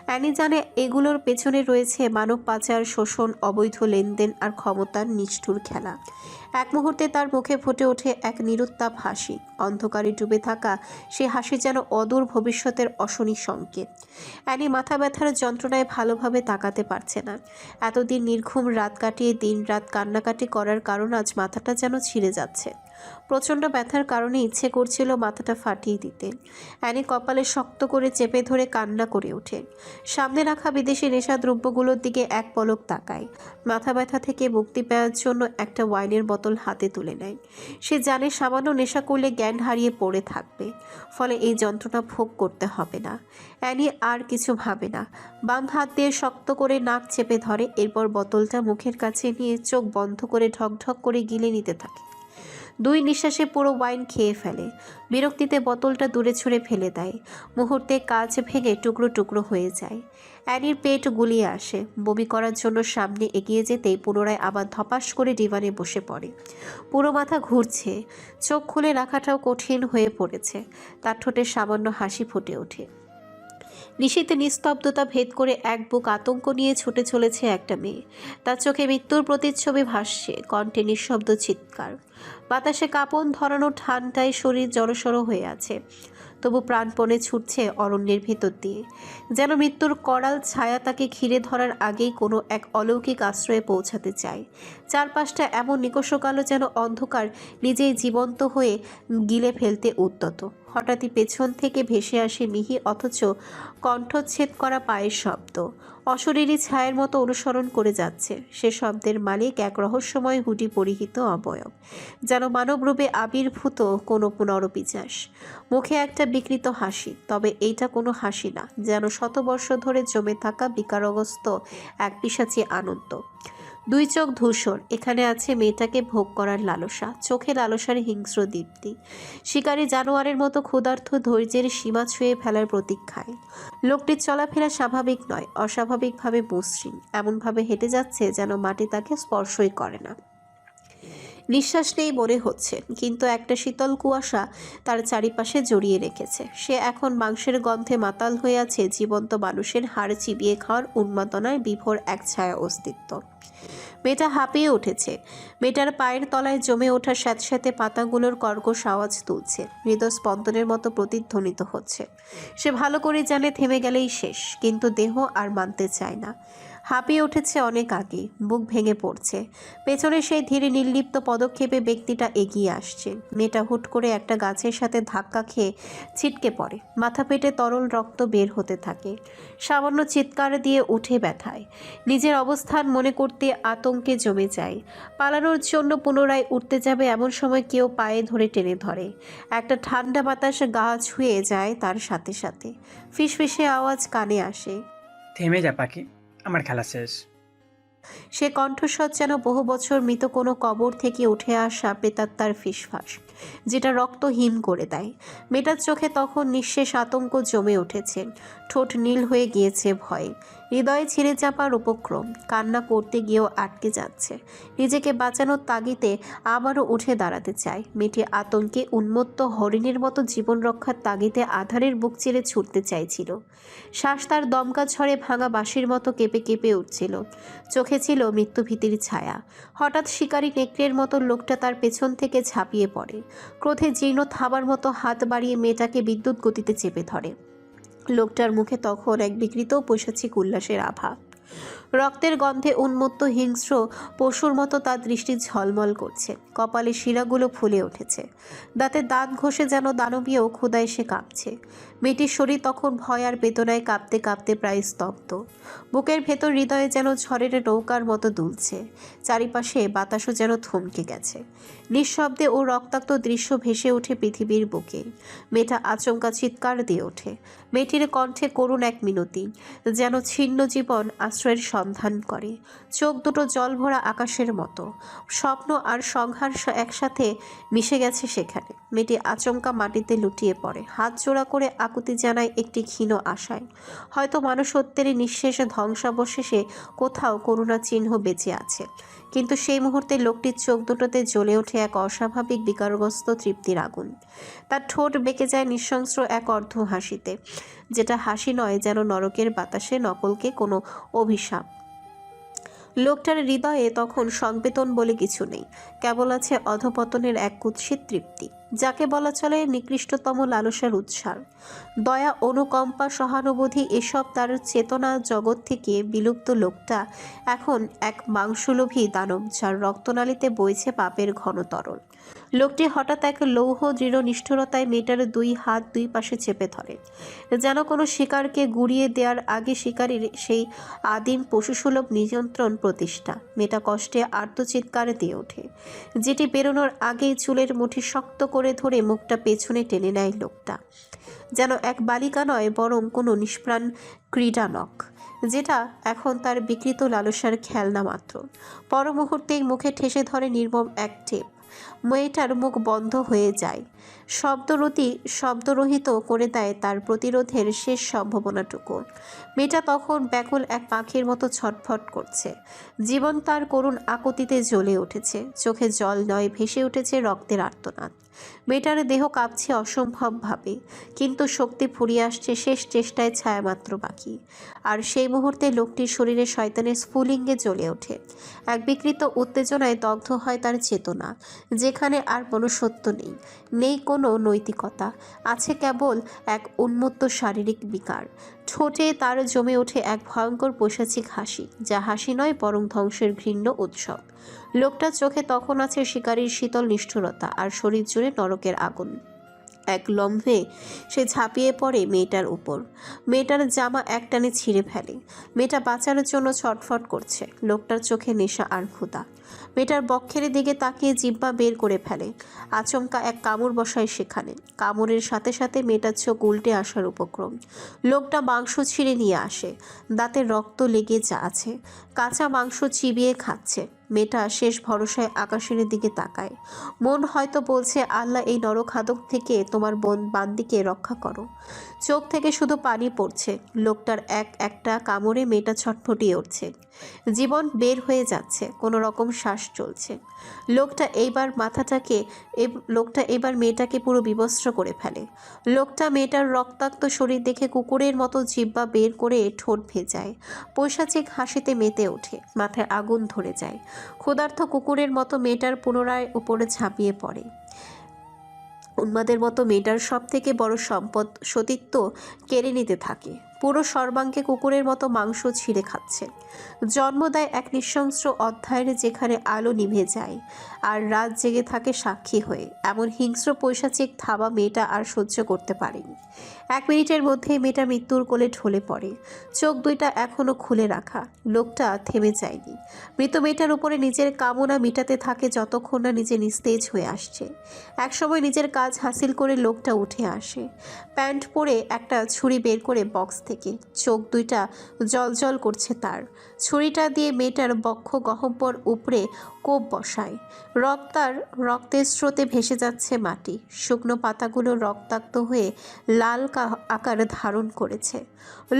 অ্যানি জানে এগুলোর পেছনে রয়েছে মানব পাচার, শোষণ, অবৈধ লেনদেন আর ক্ষমতার নিষ্ঠুর খেলা। এক মুহূর্তে তার মুখে ফুটে ওঠে এক নিরুত্তাপ হাসি। অন্ধকারে ডুবে থাকা সে হাসি যেন অদূর ভবিষ্যতের অশনি সংকেত। অ্যানি মাথা ব্যথার যন্ত্রণায় ভালোভাবে তাকাতে পারছে না। এতদিন নির্ঘুম রাত কাটিয়ে দিন রাত কান্নাকাটি করার কারণ আজ মাথাটা যেন ছিঁড়ে যাচ্ছে। প্রচণ্ড ব্যথার কারণে ইচ্ছে করছিল মাথাটা ফাটিয়ে দিতে। অ্যানি কপালে শক্ত করে চেপে ধরে কান্না করে ওঠে। সামনে রাখা বিদেশি নেশাদ্রব্যগুলোর দিকে এক পলক তাকায়। মাথা ব্যথা থেকে মুক্তি পাওয়ার জন্য একটা ওয়াইনের বোতল হাতে তুলে নেয়। সে জানে সামান্য নেশা করলে জ্ঞান হারিয়ে পড়ে থাকবে, ফলে এই যন্ত্রণা ভোগ করতে হবে না। অ্যানি আর কিছু ভাবে না। বাম হাত দিয়ে শক্ত করে নাক চেপে ধরে, এরপর বোতলটা মুখের কাছে নিয়ে চোখ বন্ধ করে ঢকঢক করে গিলে নিতে থাকে। 2 নিঃশ্বাসে পুরো ওয়াইন খেয়ে ফেলে। বিরক্তিতে বোতলটা দূরে ছুঁড়ে ফেলে দেয়। মুহূর্তে কাঁচ ভেঙে টুকরো টুকরো হয়ে যায়। অ্যানির পেট গুলিয়ে আসে। বমি করার জন্য সামনে এগিয়ে যেতেই পুনরায় আবার ধপাস করে ডিভানে বসে পড়ে। পুরো মাথা ঘুরছে, চোখ খুলে রাখাটাও কঠিন হয়ে পড়েছে। তার ঠোঁটে সামান্য হাসি ফুটে ওঠে। নিশীথে নিস্তব্ধতা ভেদ করে এক বুক আতঙ্ক নিয়ে ছুটে চলেছে একটা মেয়ে। তার চোখে মৃত্যুর প্রতিচ্ছবি ভাসছে, কণ্ঠে নিঃশব্দ চিৎকার। বাতাসে কাঁপন ধরানো ঠান্ডায় শরীর জড়সড় হয়ে আছে, তবু প্রাণপণে ছুটছে অরণ্যের ভেতর দিয়ে। যেন মৃত্যুর করাল ছায়া তাকে ঘিরে ধরার আগেই কোনো এক অলৌকিক আশ্রয়ে পৌঁছাতে চায়। চারপাশটা এমন নিকষকালো যেন অন্ধকার নিজেই জীবন্ত হয়ে গিলে ফেলতে উদ্যত। হঠাৎই পেছন থেকে ভেসে আসে মিহি অথচ কণ্ঠচ্ছেদ করা পায়ের শব্দ। অশরীরী ছায়ের মতো অনুসরণ করে যাচ্ছে। সে শব্দের মালিক এক রহস্যময় হুডি পরিহিত অবয়ব, যেন মানবরূপে আবির্ভূত কোনো নরপিশাচ। মুখে একটা বিকৃত হাসি, তবে এইটা কোনো হাসি না, যেন শতবর্ষ ধরে জমে থাকা বিকারগ্রস্ত এক পিশাচী আনন্দ। 2 চোখ ধূসর, এখানে আছে মেয়েটাকে ভোগ করার লালসা, চোখে লালসার হিংস্র দীপ্তি। শিকারী জানোয়ারের মতো ক্ষুধার্ত ধৈর্যের সীমা ছুঁয়ে ফেলার প্রতীক্ষায়। লোকটির চলাফেরা স্বাভাবিক নয়, অস্বাভাবিকভাবে মসৃণ, এমনভাবে হেঁটে যাচ্ছে যেন মাটি তাকে স্পর্শই করে না। নিঃশ্বাস নেই মনে হচ্ছে, কিন্তু একটা শীতল কুয়াশা তার চারিপাশে জড়িয়ে রেখেছে। সে এখন মাংসের গন্ধে মাতাল হয়ে আছে, জীবন্ত মানুষের হাড় চিবিয়ে খাওয়ার উন্মাদনায় বিভোর এক ছায়া অস্তিত্ব। মেয়েটা হাঁপিয়ে উঠেছে। মেয়েটার পায়ের তলায় জমে ওঠা স্যাঁতস্যাঁতে পাতাগুলোর কর্কশ আওয়াজ তুলছে, হৃদয় স্পন্দনের মতো প্রতিধ্বনিত হচ্ছে। সে ভালো করে জানে থেমে গেলেই শেষ, কিন্তু দেহ আর মানতে চায় না। হাঁপিয়ে উঠেছে অনেক আগে, বুক ভেঙে পড়ছে। পেছনে সেই ধীরে নির্লিপ্ত পদক্ষেপে ব্যক্তিটা এগিয়ে আসছে। মেয়েটা হুট করে একটা গাছের সাথে ধাক্কা খেয়ে ছিটকে পড়ে। মাথা পেটে তরল রক্ত বের হতে থাকে। সামান্য চিৎকার দিয়ে উঠে ব্যথায়। নিজের অবস্থান মনে করতে আতঙ্কে জমে যায়। পালানোর জন্য পুনরায় উঠতে যাবে এমন সময় কেউ পায়ে ধরে টেনে ধরে। একটা ঠান্ডা বাতাস গা ছুঁয়ে যায় তার সাথে সাথে। ফিসফিসে আওয়াজ কানে আসে, থেমে যা পাখি, আমার খেলা শেষ। সে কণ্ঠস্বর যেন বহু বছর মৃত কোনো কবর থেকে উঠে আসা প্রেতাত্মার ফিসফাস, যেটা রক্ত হিম করে দেয়। মেয়েটার চোখে তখন নিঃশেষ আতঙ্ক জমে উঠেছে, ঠোঁট নীল হয়ে গিয়েছে ভয়ে। হৃদয়ে ছিঁড়ে চাপার উপক্রম, কান্না করতে গিয়েও আটকে যাচ্ছে। নিজেকে বাঁচানোর তাগিদে আবারও উঠে দাঁড়াতে চায়। মেয়েটি আতঙ্কে উন্মত্ত হরিণের মতো জীবন রক্ষার তাগিদে আধারের বুক চিরে ছুটতে চাইছিল। শ্বাস তার দমকা ঝড়ে ভাঙা বাঁশির মতো কেঁপে কেঁপে উঠছিল। চোখে ছিল মৃত্যুভীতির ছায়া। হঠাৎ শিকারী নেকড়ের মতো লোকটা তার পেছন থেকে ঝাঁপিয়ে পড়ে। ক্রোধে জীর্ণ থাবার মতো হাত বাড়িয়ে মেয়েটাকে বিদ্যুৎ গতিতে চেপে ধরে। লোকটার মুখে তখন এক বিকৃত পৈশাচিক উল্লাসের আভা। রক্তের গন্ধে উন্মত্ত হিংস্র পশুর মতো তার দৃষ্টি ঝলমল করছে। কপালে শিরাগুলো ফুলে উঠেছে। দাঁতে দাঁত ঘষে যেন দানবীয় ক্ষুধায় সে কাঁপছে। মেয়েটির শরীর তখন ভয় আর বেদনায় কাঁপতে কাঁপতে প্রায় স্তব্ধ। বুকের ভেতর হৃদয়ে যেন ঝড়ের নৌকার মতো দুলছে। চারিপাশে বাতাসও যেন থমকে গেছে। নিঃশব্দে ও রক্তাক্ত দৃশ্য ভেসে ওঠে পৃথিবীর বুকে। মেয়েটা আচমকা চিৎকার দিয়ে ওঠে। মেয়েটির কণ্ঠে করুণ এক মিনতি, যেন ছিন্ন জীবন আশ্রয়ের সন্ধান করে। চোখ দুটো জলভরা আকাশের মতো। স্বপ্ন আর সংহার একসাথে মিশে গেছে সেখানে। মেয়েটি আচমকা মাটিতে লুটিয়ে পড়ে, হাত জোড়া করে আকুতি জানায় একটি ক্ষীণ আশায়। হয়তো মানুষত্বের নিঃশেষ ধ্বংসাবশেষে কোথাও করুণা চিহ্ন বেঁচে আছে, কিন্তু সেই মুহূর্তে লোকটির চোখ দুটোতে জ্বলে ওঠে এক অস্বাভাবিক বিকারগ্রস্ত তৃপ্তির আগুন। তার ঠোঁট বেঁকে যায় নৃশংস এক অর্ধ হাসিতে, যেটা হাসি নয়, যেন নরকের বাতাসে নকলকে কোনো অভিশাপ। লোকটার হৃদয়ে তখন সংবেদন বলে কিছু নেই, কেবল আছে অধপতনের এক কুৎসিত তৃপ্তি, যাকে বলা চলে নিকৃষ্টতম লালসার উৎসার। দয়া, অনুকম্পা, সহানুভূতি এসব তার চেতনা জগৎ থেকে বিলুপ্ত। লোকটা এখন এক মাংসলোভী দানব, যার রক্তনালীতে বইছে পাপের ঘন তরল। লোকটি হঠাৎ এক লৌহ দৃঢ় নিষ্ঠুরতায় মেয়েটার দুই হাত দুই পাশে চেপে ধরে, যেন কোনো শিকারকে গুড়িয়ে দেওয়ার আগে শিকারীর সেই আদিম পশুসুলভ নিয়ন্ত্রণ প্রতিষ্ঠা। মেয়েটা কষ্টে আর্তচিৎকার দিয়ে ওঠে, যেটি বেরোনোর আগেই চুলের মুঠি শক্ত করে ধরে মুখটা পেছনে টেনে নেয় লোকটা, যেন এক বালিকা নয়, বরং কোনো নিষ্প্রাণ ক্রীড়ানক, যেটা এখন তার বিকৃত লালসার খেলনা মাত্র। পর মুহূর্তেই মুখে ঠেসে ধরে নির্মম এক টেপ। মেয়েটার মুখ বন্ধ হয়ে যায়, শব্দরহিত করে দেয় তার প্রতিরোধের শেষ সম্ভাবনাটুকু। মেয়েটা তখন ব্যাকুল এক পাখির মতো ছটফট করছে। জীবন তার করুণ আকুতিতে জ্বলে উঠেছে, চোখে জল নয়, ভেসে উঠেছে রক্তের আর্তনাদ। মেয়েটার দেহ কাঁপছে অসম্ভবভাবে, কিন্তু শক্তি ফুরিয়ে আসছে, শেষ চেষ্টায় ছায়ামাত্র বাকি। আর সেই মুহূর্তে লোকটির শরীরে শয়তানের স্ফুলিঙ্গে জ্বলে ওঠে। এক বিকৃত উত্তেজনায় দগ্ধ হয় তার চেতনা, যেখানে আর মনুষ্যত্ব নেই, নেই কোনো নৈতিকতা, আছে কেবল এক উন্মত্ত শারীরিক বিকার। ঠোঁটে তার জমে ওঠে এক ভয়ঙ্কর পৈশাচিক হাসি, যা হাসি নয়, বরং ধ্বংসের ঘৃণ্য উৎসব। লোকটার চোখে তখন আছে শিকারীর শীতল নিষ্ঠুরতা, আর শরীর জুড়ে নরকের আগুন। এক লম্বে সে ঝাঁপিয়ে পড়ে মেয়েটার উপর, মেয়েটার জামা একটানে ছিঁড়ে ফেলে। মেয়েটা বাঁচার জন্য ছটফট করছে। লোকটার চোখে নেশা আর ক্ষুধা। মেয়েটার বক্ষের দিকে তাকিয়ে জিহ্বা বের করে ফেলে। আচমকা এক কামড় বসায় সেখানে। কামড়ের সাথে সাথে মেয়েটার চোখ উল্টে আসার উপক্রম। লোকটা মাংস ছিঁড়ে নিয়ে আসে, দাঁতে রক্ত লেগে যা আছে, কাঁচা মাংস চিবিয়ে খাচ্ছে। মেয়েটা শেষ ভরসায় আকাশের দিকে তাকায়। মন হয়তো বলছে, আল্লাহ, এই নরখাদক থেকে তোমার বান্দিকে রক্ষা করো। চোখ থেকে শুধু পানি পড়ছে। লোকটার একটা কামড়ে মেয়েটা ছটফটিয়ে উঠছে, জীবন বের হয়ে যাচ্ছে, কোনো রকম শ্বাস চলছে। লোকটা এবার মেয়েটাকে পুরো বিবস্ত্র করে ফেলে। লোকটা মেয়েটার রক্তাক্ত শরীর দেখে কুকুরের মতো জিহ্বা বের করে ঠোঁট ভেজায়, পৈশাচিক হাসিতে মেতে ওঠে, মাথায় আগুন ধরে যায়। ক্ষুধার্ত কুকুরের মতো মেয়েটার পুনরায় উপরে ঝাঁপিয়ে পড়ে। উন্মাদের মতো মেয়েটার সব থেকে বড় সম্পদ সতীত্ব কেড়ে নিতে থাকে। পুরো সর্বাঙ্গে কুকুরের মতো মাংস ছিঁড়ে খাচ্ছে। জন্ম দেয় এক নৃশংস অধ্যায়ের, যেখানে আলো নিভে যায় আর রাত জেগে থাকে সাক্ষী হয়ে। এমন হিংস্র পৈশাচিক থাবা মেয়েটা আর সহ্য করতে পারেনি। 1 মিনিটের মধ্যেই মেয়েটা মৃত্যুর কোলে ঢলে পড়ে, চোখ দুইটা এখনো খুলে রাখা। লোকটা থেমে যায়নি। মৃত মেয়েটার উপরে নিজের কামনা মিটাতে থাকে যতক্ষণ না নিজে নিস্তেজ হয়ে আসছে। একসময় নিজের কাজ হাসিল করে লোকটা উঠে আসে, প্যান্ট পরে একটা ছুরি বের করে বক্স থেকে। চোখ দুইটা জল করছে তার। ছুরিটা দিয়ে মেয়েটার বক্ষ গহ্বর উপরে কোপ বসায়। রক্তের স্রোতে ভেসে যাচ্ছে মাটি। শুকনো পাতাগুলো রক্তাক্ত হয়ে লাল আকার ধারণ করেছে।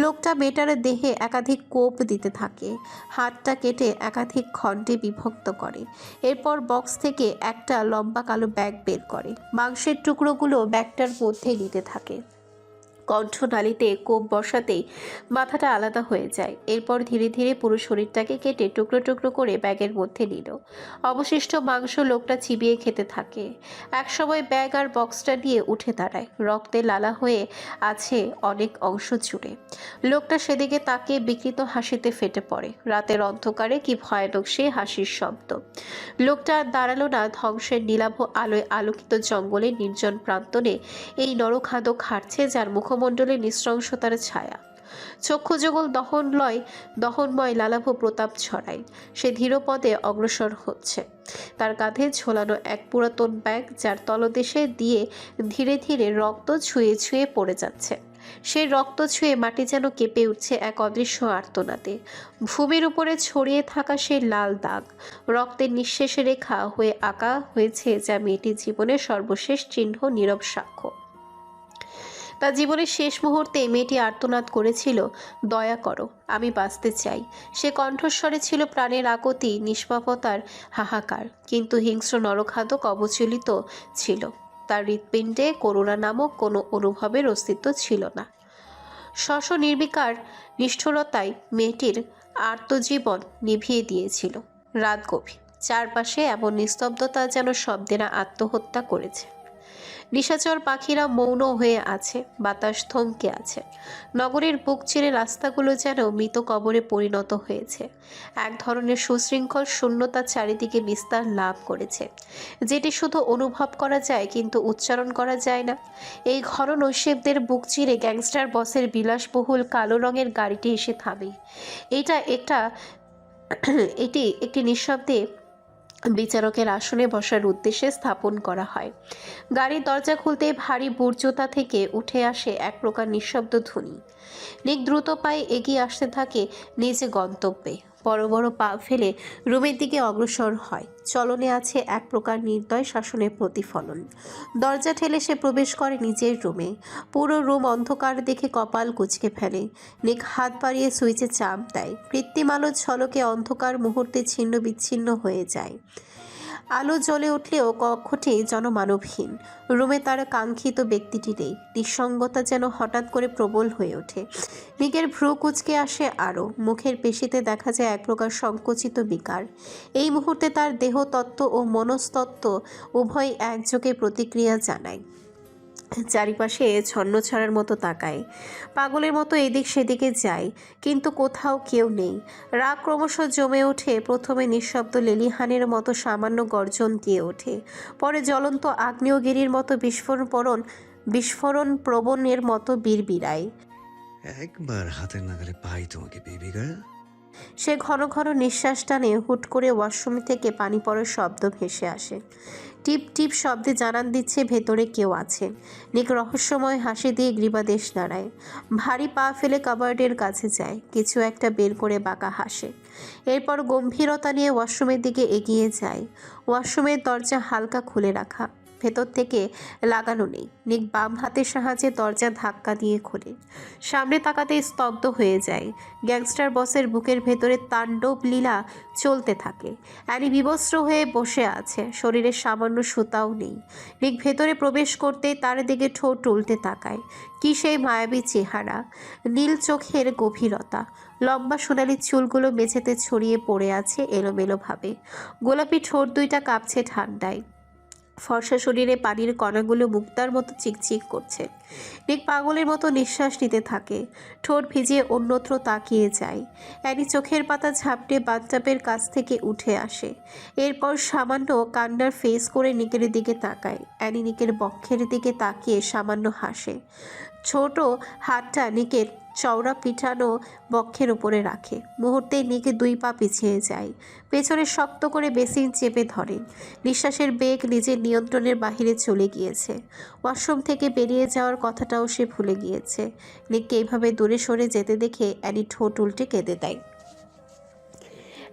লোকটা মেয়েটার দেহে একাধিক কোপ দিতে থাকে, হাতটা কেটে একাধিক খণ্ডে বিভক্ত করে। এরপর বক্স থেকে একটা লম্বা কালো ব্যাগ বের করে, মাংসের টুকরোগুলো ব্যাগটার মধ্যে নিতে থাকে। কণ্ঠনালীতে কোপ বসাতেই মাথাটা আলাদা হয়ে যায়। এরপর ধীরে ধীরে পুরো শরীরটাকে কেটে টুকরো টুকরো করে ব্যাগের মধ্যে নিল। অবশিষ্ট মাংস লোকটা চিবিয়ে খেতে থাকে। একসময় ব্যাগ আর বক্সটা নিয়ে উঠে দাঁড়ায়। রক্তে লালা হয়ে আছে অনেক অংশ জুড়ে। লোকটা সেদিকে তাকিয়ে বিকৃত হাসিতে ফেটে পড়ে। রাতের অন্ধকারে কি ভয়ানক সে হাসির শব্দ! লোকটা আর দাঁড়ালো না। ধ্বংসের নীলাভ আলোয় আলোকিত জঙ্গলে নির্জন প্রান্তরে এই নরখাদক হাঁটছে, যার মুখমণ্ডলে নৃশংসতার ছায়া। চক্ষুযুগল দহনময় লালাভ প্রতাপ ছড়ায়। সে ধীরপদে অগ্রসর হচ্ছে, তার কাঁধে ঝোলানো এক পুরাতন ব্যাগ, যার তলদেশে দিয়ে ধীরে ধীরে রক্ত ছুঁয়ে ছুঁয়ে পড়ে যাচ্ছে। সেই রক্ত ছুঁয়ে মাটি যেন কেঁপে উঠছে এক অদৃশ্য আর্তনাদে। ভূমির উপরে ছড়িয়ে থাকা সেই লাল দাগ রক্তের নিঃশেষ রেখা হয়ে আঁকা হয়েছে, যা মেয়েটির জীবনের সর্বশেষ চিহ্ন, নীরব সাক্ষ্য। তার জীবনের শেষ মুহূর্তে মেয়েটি আর্তনাদ করেছিল, দয়া করো, আমি বাঁচতে চাই। সে কণ্ঠস্বরে ছিল প্রাণের আকুতি, নিষ্পাপতার হাহাকার, কিন্তু হিংস্র নরখাদক অবচলিত ছিল। তার হৃৎপিণ্ডে করুণা নামক কোনো অনুভবের অস্তিত্ব ছিল না। শশ নির্বিকার নিষ্ঠুরতায় মেয়েটির আর্তজীবন নিভিয়ে দিয়েছিল। রাত গভীর, চারপাশে এমন নিস্তব্ধতা যেন শব্দেরা আত্মহত্যা করেছে। নিশাচর পাখিরা মৌন হয়ে আছে, বাতাস থমকে আছে। নগরের বুক চিরে রাস্তাগুলো যেন মৃত কবরে পরিণত হয়েছে। এক ধরনের সুশৃঙ্খল শূন্যতা চারিদিকে বিস্তার লাভ করেছে, যেটি শুধু অনুভব করা যায় কিন্তু উচ্চারণ করা যায় না। এই ঘন নৈশব্দের বুক চিরে গ্যাংস্টার বসের বিলাসবহুল কালো রঙের গাড়িটি এসে থামে। এটি একটি নিঃশব্দে বিচারকের আসনে বসার উদ্দেশ্যে স্থাপন করা হয়। গাড়ির দরজা খুলতে ভারী বুর্জতা থেকে উঠে আসে এক প্রকার নিঃশব্দ ধ্বনি। নিক দ্রুত পায়ে এগিয়ে আসতে থাকে নিজে গন্তব্যে। বড় বড় পা ফেলে রুমের দিকে অগ্রসর হয়। চলনে আছে এক প্রকার নির্দয় শাসনের প্রতিফলন। দরজা ঠেলে সে প্রবেশ করে নিজের রুমে। পুরো রুম অন্ধকার দেখে কপাল কুঁচকে ফেলে। নিক হাত বাড়িয়ে সুইচে চাপ দেয়। কৃত্রিম আলোর ঝলকে অন্ধকার মুহূর্তে ছিন্ন বিচ্ছিন্ন হয়ে যায়। আলো জ্বলে উঠলেও কক্ষটি জনমানবহীন। রুমে তার কাঙ্ক্ষিত ব্যক্তিটি নেই। নিঃসঙ্গতা যেন হঠাৎ করে প্রবল হয়ে ওঠে। নিকের ভ্রু কুঁচকে আসে আরও। মুখের পেশিতে দেখা যায় এক প্রকার সংকুচিত বিকার। এই মুহূর্তে তার দেহতত্ত্ব ও মনস্তত্ত্ব উভয় একযোগে প্রতিক্রিয়া জানায়। চারিপাশে ছন্ন ছাড়ার মতো তাকায়, পাগলের মতো এদিক সেদিকে যায়, কিন্তু কোথাও কেউ নেই। রাগ ক্রমশ জমে ওঠে। প্রথমে নিঃশব্দ লেলিহানের মতো সামান্য গর্জন দিয়ে ওঠে, পরে জ্বলন্ত আগ্নেয়গিরির মতো বিস্ফোরণ প্রবণের মতো বিড়বিড়ায়। একবার হাতের নাগালে পাই তোমাকে, বেবি গার্ল। সে ঘন ঘন নিঃশ্বাস টানে। হুট করে ওয়াশরুম থেকে পানি পড়ার শব্দ ভেসে আসে। টিপ টিপ শব্দে জানান দিচ্ছে ভেতরে কেউ আছে। নিক রহস্যময় হাসি দিয়ে গ্রীবাদেশ নাড়ায়। ভারী পা ফেলে কাবার্ডের কাছে যায়, কিছু একটা বের করে বাঁকা হাসে। এরপর গম্ভীরতা নিয়ে ওয়াশরুমের দিকে এগিয়ে যায়। ওয়াশরুমের দরজা হালকা খুলে রাখা, ভেতর থেকে লাগানো নেই। নিক বাম হাতের সাহায্যে দরজা ধাক্কা দিয়ে খোলে। সামনে তাকাতে স্তব্ধ হয়ে যায়। গ্যাংস্টার বসের বুকের ভেতরে তাণ্ডব লীলা চলতে থাকে। অ্যানি বিবস্ত্র হয়ে বসে আছে, শরীরে সামান্য সুতাও নেই। নিক ভেতরে প্রবেশ করতেই তার দিকে ঠোঁট উল্টে তাকায়। কি সেই মায়াবী চেহারা, নীল চোখের গভীরতা, লম্বা সোনালি চুলগুলো মেঝেতে ছড়িয়ে পড়ে আছে এলোমেলোভাবে। গোলাপি ঠোঁট দুইটা কাঁপছে ঠান্ডায়। ফর্সা শরীরে পানির কণাগুলো মুক্তার মতো চিকচিক করছে। নিক পাগলের মতো নিঃশ্বাস নিতে থাকে, ঠোঁট ভিজিয়ে অন্যত্র তাকিয়ে যায়। অ্যানি চোখের পাতা ঝাপটে বাথটাবের কাছ থেকে উঠে আসে। এরপর সামান্য কান্নার ফেস করে নিকের দিকে তাকায়। অ্যানি নিকের বক্ষের দিকে তাকিয়ে সামান্য হাসে। ছোট হাতটা নিকের চওড়া পিঠানো বক্ষের উপরে রাখে। মুহূর্তে নিকে দুই পা পিছিয়ে যায়, পেছনে শক্ত করে বেসিন চেপে ধরে। নিঃশ্বাসের বেগ নিজের নিয়ন্ত্রণের বাহিরে চলে গিয়েছে। ওয়াশরুম থেকে বেরিয়ে যাওয়ার কথাটাও সে ভুলে গিয়েছে। নিককে এইভাবে দূরে সরে যেতে দেখে অ্যানি ঠোঁট উল্টে কেঁদে দেয়।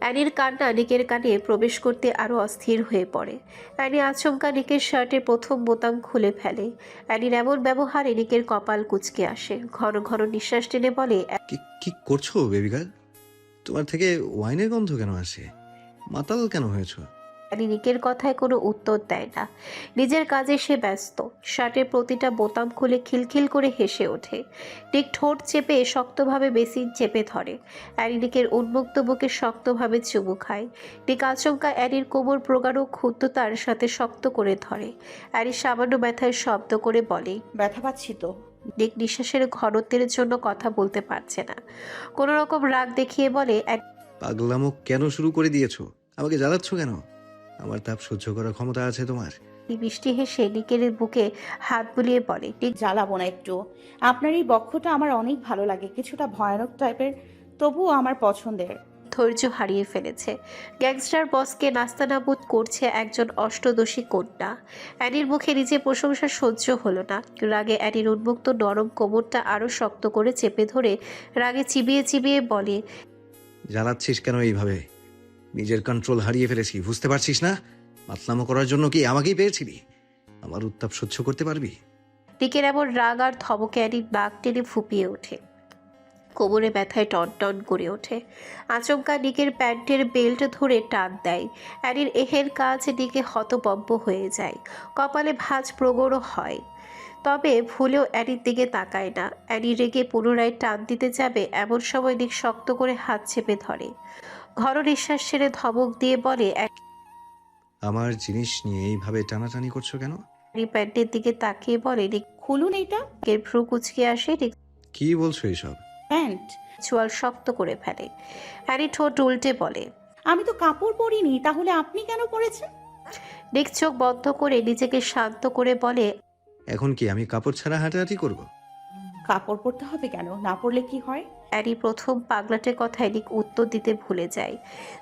অ্যানির কান্না নিকের কানে প্রবেশ করতে আরও অস্থির হয়ে পড়ে। অ্যানি আচমকা নিকের শার্টের প্রথম বোতাম খুলে ফেলে। অ্যানির এমন ব্যবহারে নিকের কপাল কুঁচকে আসে। ঘন ঘন নিঃশ্বাস টেনে বলে, কি কি করছো বেবি গার্ল? তোমার থেকে ওয়াইনের গন্ধ কেন আসে? মাতাল কেন হয়েছো? অ্যানি নিকের কথায় কোনো উত্তর দেয় না। নিজের কাজে সে ব্যস্ত। শার্টের প্রতিটা বোতাম খুলে খিলখিল করে হেসে ওঠে। নিক ঠোঁট চেপে শক্তভাবে বেসিন চেপে ধরে। অ্যানি নিকের উন্মুক্ত বুকে শক্তভাবে চুমু খায়। নিক আচমকা অ্যানির কোমর প্রগাঢ় ক্ষুদ্রতার সাথে শক্ত করে ধরে। অ্যানি সামান্য ব্যথায় শব্দ করে বলে, ব্যথা পাচ্ছি তো। নিক নিঃশ্বাসের ঘনত্বের জন্য কথা বলতে পারছে না। কোনো রকম রাগ দেখিয়ে বলে, পাগলামো কেন শুরু করে দিয়েছো? আমাকে জ্বালাচ্ছ কেন? আমার তাপ সহ্য করার ক্ষমতা আছে তোমার? বৃষ্টি হেসে নিকের বুকে হাত বুলিয়ে বলে, জ্বালাবো না একটু। আপনার এই বক্ষটা আমার অনেক ভালো লাগে, কিছুটা ভয়ানক টাইপের, তবুও আমার পছন্দের। ধৈর্য হারিয়ে ফেলেছে। গ্যাংস্টার বসকে নাস্তানাবুদ করছে একজন অষ্টদোষী কন্যা। অ্যানির মুখে নিজের প্রশংসা সহ্য হলো না। রাগে অ্যানির উন্মুক্ত নরম কোমরটা আরো শক্ত করে চেপে ধরে রাগে চিবিয়ে চিবিয়ে বলে, জ্বালাচ্ছিস কেন এইভাবে? নিজের কন্ট্রোল হারিয়ে ফেলেছি, বুঝতে পারছিস না? মাতলামো করার জন্য কি আমাকেই পেয়েছিলি? আমার উত্তাপ সহ্য করতে পারবি? নিকের এমন রাগ আর ধমকে অ্যানির নাক টেনে ফুপিয়ে ওঠে, কোমরে ব্যথায় টন করে ওঠে। আচমকা নিকের প্যান্টের বেল্ট ধরে টান দেয়। অ্যানির এহের কাজ নিকে হতবম্ব হয়ে যায়, কপালে ভাঁজ প্রগড় হয়। তবে ভুলেও অ্যানির দিকে তাকায় না। অ্যানি রেগে পুনরায় টান দিতে যাবে, এমন সময় নিক শক্ত করে হাত চেপে ধরে। ঘন নিঃশ্বাস ছেড়ে ধমক দিয়ে বলে, আমার জিনিস নিয়ে এইভাবে টানাটানি করছো কেন? অ্যানি প্যান্টের দিকে তাকিয়ে বলে। খুলুন এটা। নিকের ভ্রু কুচকে আসে, নিক কি বলছো এইসব? প্যান্ট। চোয়াল শক্ত করে ফেলে। অ্যানি ঠোঁট উল্টে বলে। আমি তো কাপড় পরিনি, তাহলে আপনি কেন পরেছেন? নিক চোখ বন্ধ করে নিজেকে শান্ত করে বলে, এখন কি আমি কাপড় ছাড়া হাঁটাহাঁটি করব? কাপড় পরতে হবে কেন? না পরলে কি হয়? অ্যানি প্রথম পাগলাটের কথায় নিক উত্তর দিতে ভুলে যায়।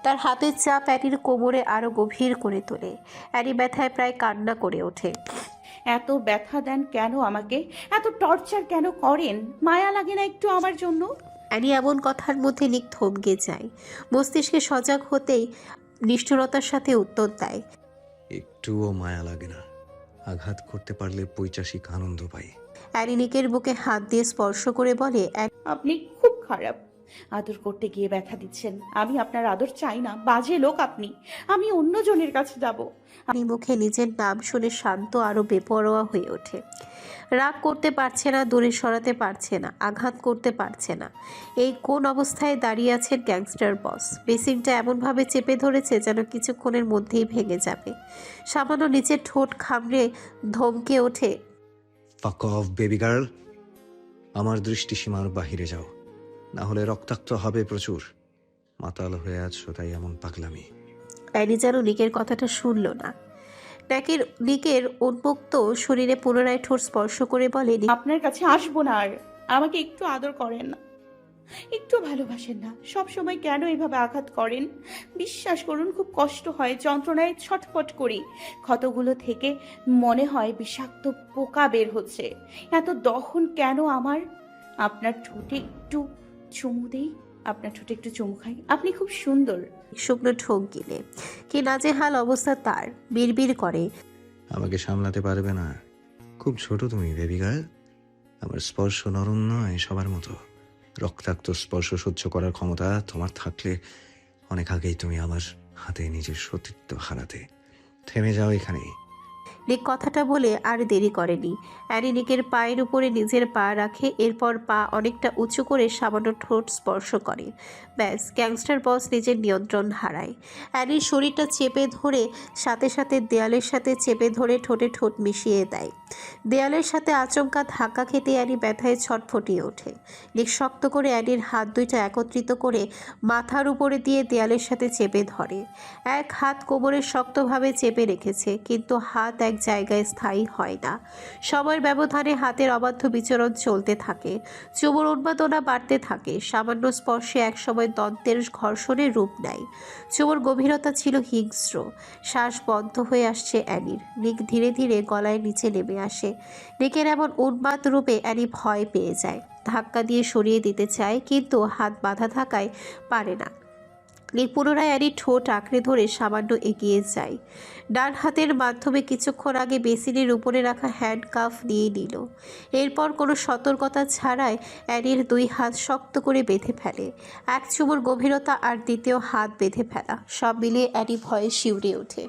তার হাতের চাপ অ্যানির কোমরে আরো গভীর করে তোলে। অ্যানি ব্যথায় প্রায় কান্না করে ওঠে। এত ব্যথা দেন কেন আমাকে? এত টর্চার কেন করেন? মায়া লাগে না একটু আমার জন্য? অ্যানি এমন কথার মধ্যে নিক থমকে যায়। মস্তিষ্কে সজাগ হতেই নিষ্ঠুরতার সাথে উত্তর দেয়, একটুও মায়া লাগে না। আঘাত করতে পারলে পৈশাসিক আনন্দ পাই। অ্যানি নিকের বুকে হাত দিয়ে স্পর্শ করে বলে, আপনি খুব খারাপ। আদর করতে গিয়ে ব্যথা দিচ্ছেন। আমি আপনার আদর চাই না, বাজে লোক আপনি। আমি অন্যজনের কাছে যাব। অ্যানি মুখে নিজের নাম শুনে শান্ত আরো বেপরোয়া হয়ে ওঠে। রাগ করতে পারছে না, দূরে সরাতে পারছে না, আঘাত করতে পারছে না। এই কোন অবস্থায় দাঁড়িয়ে আছেন গ্যাংস্টার বস। বেসিনটা এমনভাবে চেপে ধরেছে যেন কিছুক্ষণের মধ্যেই ভেঙে যাবে। সামান্য নিচের ঠোঁট খামড়ে ধমকে ওঠে, ফাক অফ বেবি গার্ল। আমার দৃষ্টিসীমার বাহিরে যাও, না হলে রক্তাক্ত হবে প্রচুর। মাতাল হয়ে আছো তাই এমন পাগলামি। অ্যানি যেন নিকের কথাটা শুনল না। নিকের উন্মুক্ত শরীরে পুনরায় ঠোঁট স্পর্শ করে বলে, আপনার কাছে আসবো না আর। আমাকে একটু আদর করেন না, একটু ভালোবাসেন না। সব সময় কেন এভাবে আঘাত করেন? বিশ্বাস করুন, খুব কষ্ট হয়, যন্ত্রণায় ছটফট করি। ক্ষতগুলো থেকে মনে হয় বিষাক্ত পোকা বের হচ্ছে। এত দহন কেন আমার? আপনার ঠোঁটে একটু চুমু দেই, আপনার ঠোঁটে একটু চুমু খাই। আপনি খুব সুন্দর। শুকনো ঠোক গিলে। কি নাজেহাল অবস্থা তার। বিড়বিড় করে, আমাকে সামলাতে পারবে না। খুব ছোট তুমি বেবি গার্ল। আমার স্পর্শ নরম নয় সবার মতো। রক্তাক্ত স্পর্শ সহ্য করার ক্ষমতা তোমার থাকলে অনেক আগেই তুমি আমার হাতে নিজের সতীত্ব হারাতে। থেমে যাও এখানেই। নিক কথাটা বলে আর দেরি করেনি। অ্যানি নিকের পায়ের উপরে নিজের পা রাখে, এরপর পা অনেকটা উঁচু করে সামান্য ঠোঁট স্পর্শ করে। ব্যাস, গ্যাংস্টার বস নিজের নিয়ন্ত্রণ হারায়। অ্যানির শরীরটা চেপে ধরে সাথে সাথে দেয়ালের সাথে চেপে ধরে ঠোঁটে ঠোঁট মিশিয়ে দেয়। দেয়ালের সাথে আচমকা ধাক্কা খেতে অ্যানি ব্যথায় ছটফটিয়ে ওঠে। নিক শক্ত করে অ্যানির হাত দুইটা একত্রিত করে মাথার উপরে দিয়ে দেয়ালের সাথে চেপে ধরে। এক হাত কোমরে শক্তভাবে চেপে রেখেছে, কিন্তু হাত এক জায়গায় স্থায়ী হয় না। সময়ের ব্যবধানে হাতের অবাধ্য বিচরণ চলতে থাকে, চুমুর উন্মাদনা বাড়তে থাকে। সামান্য স্পর্শে একসময় দন্তের ঘর্ষণের রূপ নেয়। চুমুর গভীরতা ছিল হিংস্র। শ্বাস বন্ধ হয়ে আসছে অ্যানির। নিক ধীরে ধীরে গলায় নিচে নেমে আসে। নিকের এমন উন্মাদ রূপে অ্যানি ভয় পেয়ে যায়। ধাক্কা দিয়ে সরিয়ে দিতে চায়, কিন্তু হাত বাঁধা থাকায় পারে না। নিক পুনরায় অ্যানির ঠোঁট আঁকড়ে ধরে সামান্য এগিয়ে যায়। ডান হাতের মাধ্যমে কিছুক্ষণ আগে বেসিনের উপরে রাখা হ্যান্ড কাফ নিয়ে নিল। এরপর কোনো সতর্কতা ছাড়াই অ্যানির দুই হাত শক্ত করে বেঁধে ফেলে। এক চুমুর গভীরতা আর দ্বিতীয় হাত বেঁধে ফেলা, সব মিলিয়ে অ্যানি ভয়ে শিউরে ওঠে।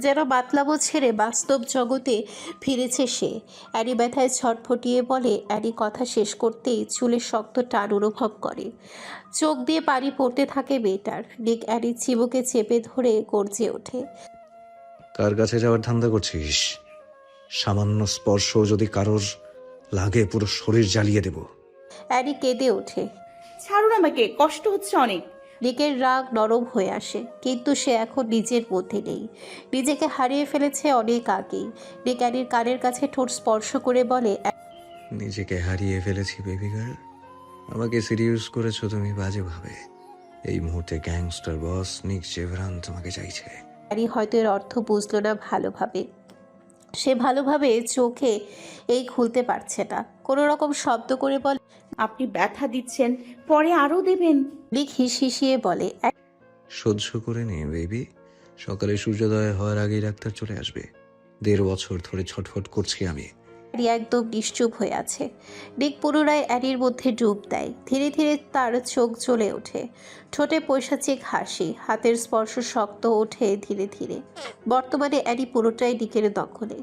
যেন মাতলামো ছেড়ে বাস্তব জগতে ফিরেছে সে। অ্যানি ব্যথায় ছটফটিয়ে বলে, অ্যানি কথা শেষ করতেই চুলের শক্ত টান অনুভব করে। চোখ দিয়ে পানি পড়তে থাকে মেয়েটার। নিক অ্যানির চিবুকে চেপে ধরে গর্জে ওঠে, কার কাছে যাওয়ার ধান্দা করছিস? সামান্য স্পর্শ যদি কারোর লাগে পুরো শরীর জ্বালিয়ে দেব। অ্যানি কেঁদে ওঠে। ছাড়ুন আমাকে, কষ্ট হচ্ছে অনেক। নিকের রাগ নরম হয়ে আসে, কিন্তু সে এখন নিজের মধ্যে নেই। নিজেকে হারিয়ে ফেলেছে অনেক আগেই। নিক অ্যানির কানের কাছে ঠোঁট স্পর্শ করে বলে, নিজেকে হারিয়ে ফেলেছি বেবি গার্ল। আমাকে সিরিয়াস করেছো তুমি বাজেভাবে। এই মুহূর্তে গ্যাংস্টার বস নিক জেভরান তোমাকে চাইছে। অ্যানি হয়তো এর অর্থ বুঝলো না ভালোভাবে। সে ভালোভাবে চোখে এই খুলতে পারছে না। কোনো রকম শব্দ করে বলে, আপনি ব্যথা দিচ্ছেন, পরে আরো দেবেন। নিক হিসিয়ে বলে, সহ্য করে নে বেবি। সকালে সূর্যোদয় হওয়ার আগেই ডাক্তার চলে আসবে। 1.5 বছর ধরে ছটফট করছি আমি। অ্যানি একদম নিশ্চুপ হয়ে আছে। নিক পুনরায় অ্যানির মধ্যে ডুব দেয়। ধীরে ধীরে তার চোখ জ্বলে ওঠে, ঠোঁটে পৈশাচিক হাসি, হাতের স্পর্শ শক্ত ওঠে ধীরে ধীরে। বর্তমানে অ্যানি পুরোটাই নিকের দখলে।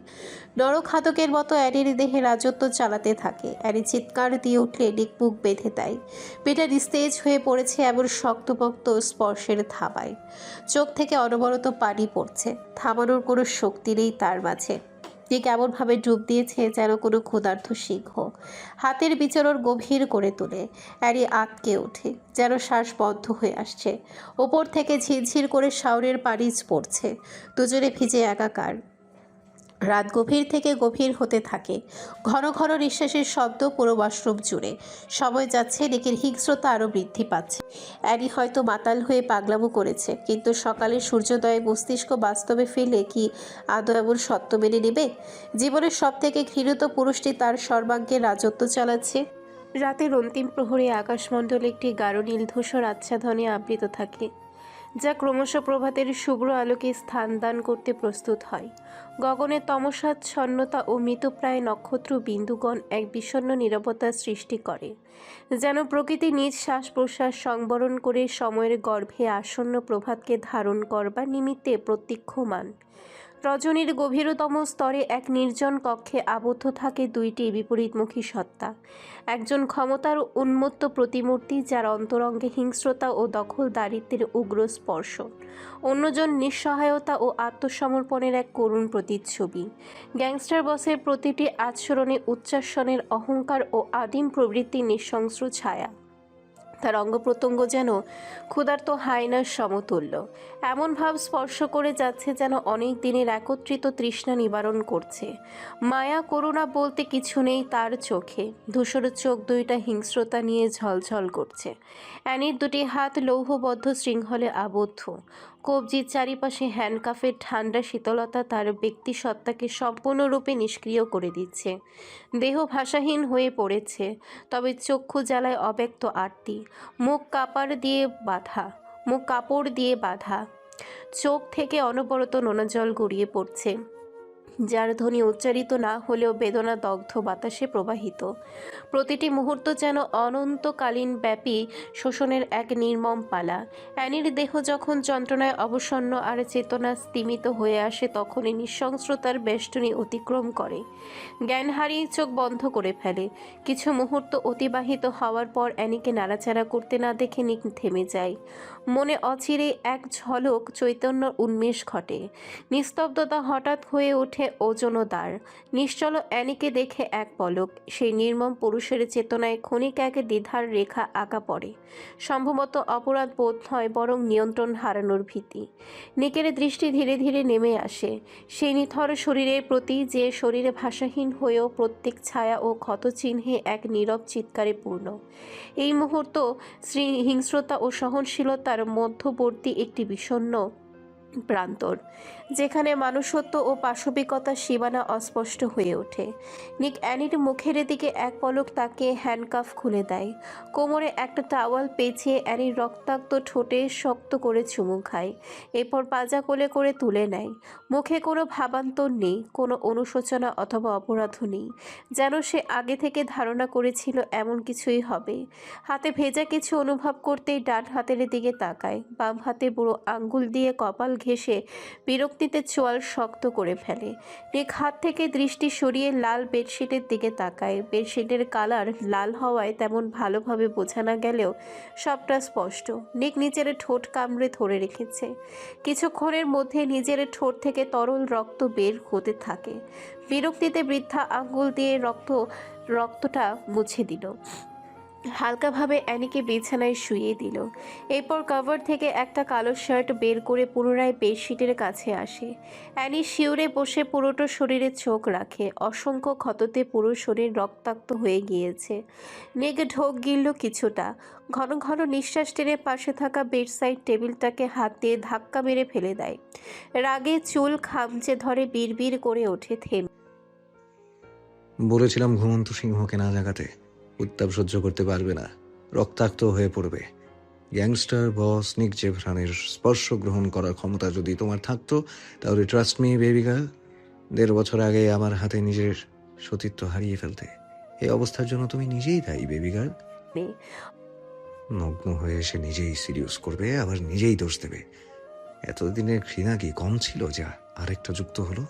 নরখাতকের মতো অ্যানির দেহে রাজত্ব চালাতে থাকে। অ্যানি চিৎকার দিয়ে উঠলে নিক মুখ বেঁধে দেয়। পেটা নিস্তেজ হয়ে পড়েছে এমন শক্তপোক্ত স্পর্শের ধাবায়। চোখ থেকে অনবরত পানি পড়ছে, থামানোর কোনো শক্তি নেই তার মাঝে। ঠিক এমনভাবে ডুব দিয়েছে যেন কোনো ক্ষুধার্ত সিংহ। হাতের বিচরণ গভীর করে তোলে। অ্যানি আটকে ওঠে, যেন শ্বাস বন্ধ হয়ে আসছে। ওপর থেকে ঝিরঝির করে শাওরের পানি পড়ছে, দুজনে ভিজে একাকার। রাত গভীর থেকে গভীর হতে থাকে। ঘন ঘন নিঃশ্বাসের শব্দ পুরো ওয়াশরুম জুড়ে। সময় যাচ্ছে, নিকের হিংস্রতা আরও বৃদ্ধি পাচ্ছে। অ্যানি হয়তো মাতাল হয়ে পাগলামো করেছে, কিন্তু সকালের সূর্যোদয়ে মস্তিষ্ক বাস্তবে ফিরলে কি আদৌ এমন সত্য মেনে নেবে? জীবনের সব থেকে ঘৃণিত পুরুষটি তার সর্বাঙ্গে রাজত্ব চালাচ্ছে। রাতের অন্তিম প্রহরে আকাশমণ্ডল একটি গাঢ় নীলধূসর আচ্ছাদনে আবৃত থাকে, যা ক্রমশ প্রভাতের শুভ্র আলোকে স্থান দান করতে প্রস্তুত হয়। গগনে তমসাচ্ছন্নতা ও মৃতপ্রায় নক্ষত্র বিন্দুগণ এক বিষণ্ণ নীরবতা সৃষ্টি করে, যেন প্রকৃতি নিজ শ্বাস প্রশ্বাস সংবরণ করে সময়ের গর্ভে আসন্ন প্রভাতকে ধারণ করবার নিমিত্তে প্রতীক্ষমান। রজনীর গভীরতম স্তরে এক নির্জন কক্ষে আবদ্ধ থাকে দুইটি বিপরীতমুখী সত্তা। একজন ক্ষমতার উন্মত্ত প্রতিমূর্তি, যার অন্তরঙ্গে হিংস্রতা ও দখলদারিত্বের উগ্র স্পর্শ। অন্যজন নিঃসহায়তা ও আত্মসমর্পণের এক করুণ প্রতিচ্ছবি। গ্যাংস্টার বসের প্রতিটি আচরণে উচ্চাসনের অহংকার ও আদিম প্রবৃত্তির নৃশংস ছায়া। তার অঙ্গপ্রত্যঙ্গ যেন ক্ষুধার্ত হায়নার সমতুল্য। এমন ভাব স্পর্শ করে যাচ্ছে যেন অনেক দিনের একত্রিত তৃষ্ণা নিবারণ করছে। মায়া করুণা বলতে কিছু নেই তার চোখে। ধূসর চোখ দুইটা হিংস্রতা নিয়ে ঝলঝল করছে। অ্যানির দুটি হাত লৌহবদ্ধ শৃঙ্খলে আবদ্ধ। কবজির চারিপাশে হ্যান্ডকাফের ঠান্ডা শীতলতা তার ব্যক্তিসত্তাকে সম্পূর্ণরূপে নিষ্ক্রিয় করে দিচ্ছে। দেহ ভাষাহীন হয়ে পড়েছে, তবে চক্ষু জ্বালায় অব্যক্ত আরতি। মুখ কাপড় দিয়ে বাঁধা। চোখ থেকে অনবরত নোনা জল গড়িয়ে পড়ছে, যার ধ্বনি উচ্চারিত না হলেও বেদনা দগ্ধ বাতাসে প্রবাহিত। প্রতিটি মুহূর্ত যেন অনন্তকালীন ব্যাপী শোষণের এক নির্মম পালা। অ্যানির দেহ যখন যন্ত্রণায় অবসন্ন আর চেতনা স্তিমিত হয়ে আসে, তখনই নৃশংসতার বেষ্টনী অতিক্রম করে। জ্ঞান হারিয়ে চোখ বন্ধ করে ফেলে। কিছু মুহূর্ত অতিবাহিত হওয়ার পর অ্যানিকে নাড়াচাড়া করতে না দেখে নিক থেমে যায়। মনে অচিরে এক ঝলক চৈতন্য উন্মেষ ঘটে। নিস্তব্ধতা হঠাৎ হয়ে ওঠে ওজনদার। নিশ্চল অ্যানিকে দেখে এক পলক সেই নির্মম পুরুষের চেতনায় ক্ষণিক এক দ্বিধার রেখা আঁকা পড়ে। সম্ভবত অপরাধ বোধ নয়, বরং নিয়ন্ত্রণ হারানোর ভীতি। নিকের দৃষ্টি ধীরে ধীরে নেমে আসে সেই নিথর শরীরের প্রতি, যে শরীরে ভাষাহীন হয়েও প্রত্যেক ছায়া ও ক্ষতচিহ্নে এক নীরব চিৎকারে পূর্ণ। এই মুহূর্ত হিংস্রতা ও সহনশীলতার মধ্যবর্তী একটি বিষণ্ণ প্রান্তর, যেখানে মানুষত্ব ও পাশবিকতার সীমানা অস্পষ্ট হয়ে ওঠে। নিক অ্যানির মুখের দিকে এক পলক তাকিয়ে হ্যান্ডকাফ খুলে দেয়। কোমরে একটা টাওয়াল পেঁচিয়ে অ্যানির রক্তাক্ত ঠোঁটে শক্ত করে চুমু খায়। এরপর পাজা কোলে করে তুলে নেয়। মুখে কোনো ভাবান্তর নেই, কোনো অনুশোচনা অথবা অপরাধও নেই, যেন সে আগে থেকে ধারণা করেছিল এমন কিছুই হবে। হাতে ভেজা কিছু অনুভব করতেই ডান হাতের দিকে তাকায়। বাম হাতে বুড়ো আঙ্গুল দিয়ে কপাল ঘেঁষে বিরক্তিতে চোয়াল শক্ত করে ফেলে। নিক হাত থেকে দৃষ্টি সরিয়ে লাল বেডশিটের দিকে তাকায়। বেডশিটের কালার লাল হওয়ায় তেমন ভালোভাবে বোঝা না গেলেও সবটা স্পষ্ট। নিক নিজের ঠোঁট কামড়ে ধরে রেখেছে। কিছুক্ষণের মধ্যে নিজের ঠোঁট থেকে তরল রক্ত বের হতে থাকে। বিরক্তিতে বৃদ্ধা আঙ্গুল দিয়ে রক্তটা মুছে দিল। হালকাভাবে অ্যানিকে বিছানায় শুইয়ে দিল। এরপর কভার থেকে একটা কালো শার্ট বের করে পুনরায় বেডশিটের কাছে আসে। অ্যানি শিউরে বসে পুরোটো শরীরে চোখ রাখে। অসংখ্য ক্ষততে পুরো শরীর রক্তাক্ত হয়ে গিয়েছে। নেগ ঢোক গিলল কিছুটা। ঘন ঘন নিঃশ্বাস টেনে পাশে থাকা বেডসাইড টেবিলটাকে হাত দিয়ে ধাক্কা মেরে ফেলে দেয়। রাগে চুল খামচে ধরে বিড়বিড় করে ওঠে থেমে। বলেছিলাম ঘুমন্ত সিংহকে না জাগাতে, উত্তাপ সহ্য করতে পারবে না, রক্তাক্ত হয়ে পড়বে। গ্যাংস্টার বস নিক জেফরানের স্পর্শ গ্রহণ করার ক্ষমতা যদি তোমার থাকতো, তাহলে ট্রাস্ট মি বেবি গার্ল, 1.5 বছর আগে আমার হাতে নিজের সতীত্ব হারিয়ে ফেলতে। এই অবস্থার জন্য তুমি নিজেই দায়ী বেবি গার্ল। নেই। নগ্ন হয়ে এসে নিজেই সিরিয়াস করবে, আবার নিজেই দোষ দেবে। এতদিনের ঘৃণা কি কম ছিল যা আরেকটা যুক্ত হলো?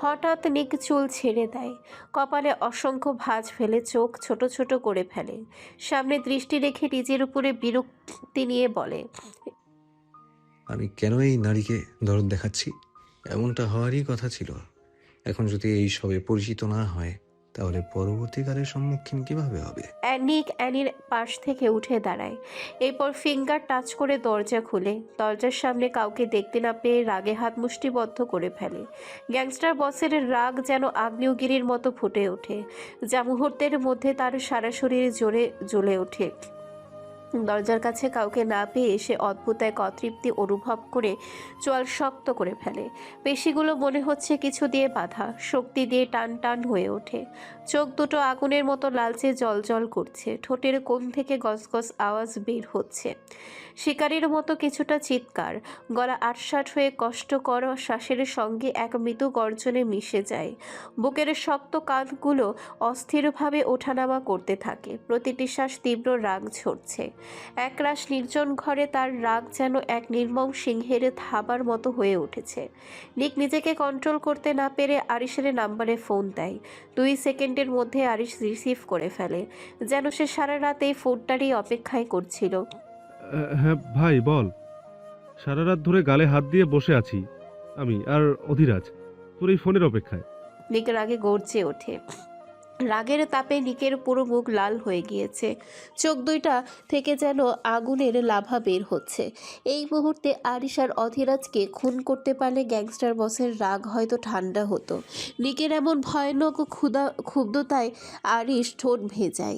হঠাৎ নিক চুল ছেড়ে দেয়, কপালে অসংখ্য ভাঁজ ফেলে চোখ ছোট ছোট করে ফেলে, সামনে দৃষ্টি রেখে নিজের উপরে বিরক্তি নিয়ে বলে, আমি কেন এই নারীকে দরদ দেখাচ্ছি? এমনটা হওয়ারই কথা ছিল। এখন যদি এই সবে পরিচিত না হয় তাহলে পরবর্তীকালের সম্মুখীন কিভাবে হবে? নিক অ্যানির পাশ থেকে উঠে দাঁড়ায়, এরপর ফিঙ্গার টাচ করে দরজা খুলে দরজার সামনে কাউকে দেখতে না পেয়ে রাগে হাত মুষ্টিবদ্ধ করে ফেলে। গ্যাংস্টার বসের রাগ যেন আগ্নেয়গিরির মতো ফুটে ওঠে, যা মুহূর্তের মধ্যে তার সারা শরীর জোরে জ্বলে ওঠে। দরজার কাছে কাউকে না পেয়ে সে অদ্ভুত এক অতৃপ্তি অনুভব করে চোয়াল শক্ত করে ফেলে। পেশিগুলো মনে হচ্ছে কিছু দিয়ে বাঁধা, শক্তি দিয়ে টান টান হয়ে ওঠে। চোখ দুটো আগুনের মতো লালচে জলজল করছে, ঠোঁটের কোণ থেকে গসগস আওয়াজ বের হচ্ছে, শিকারীর মতো কিছুটা চিৎকার, গলা আটসাট হয়ে কষ্টকর শ্বাসের সঙ্গে এক মৃদু গর্জনে মিশে যায়। বুকের শক্ত কাঁধগুলো অস্থিরভাবে ওঠানামা করতে থাকে, প্রতিটি শ্বাস তীব্র রাগ ঝরছে। একরাশ নির্জন ঘরে তার রাগ যেন এক নির্মম সিংহের থাবার মতো হয়ে উঠেছে। নিক নিজেকে কন্ট্রোল করতে না পেরে আরিশের নাম্বারে ফোন দেয়। 2 সেকেন্ডের মধ্যে আরিশ রিসিভ করে ফেলে, যেন সে সারা রাত এই ফোনটারই অপেক্ষায় করছিল। হ্যাঁ ভাই বল। সারা রাত ধরে গালে হাত দিয়ে বসে আছি আমি আর অধিরাজ তোর এই ফোনের অপেক্ষায়। নিক রাগে গর্জে ওঠে, রাগের তাপে নিকের পুরো মুখ লাল হয়ে গিয়েছে, চোখ দুইটা থেকে যেন আগুনের লাভা বের হচ্ছে। এই মুহূর্তে আরিশ আর অধিরাজকে খুন করতে পারলে গ্যাংস্টার বসের রাগ হয়তো ঠান্ডা হতো। নিকের এমন ভয়ানক ক্ষুব্ধতায় আরিশ ঠোঁট ভেজায়,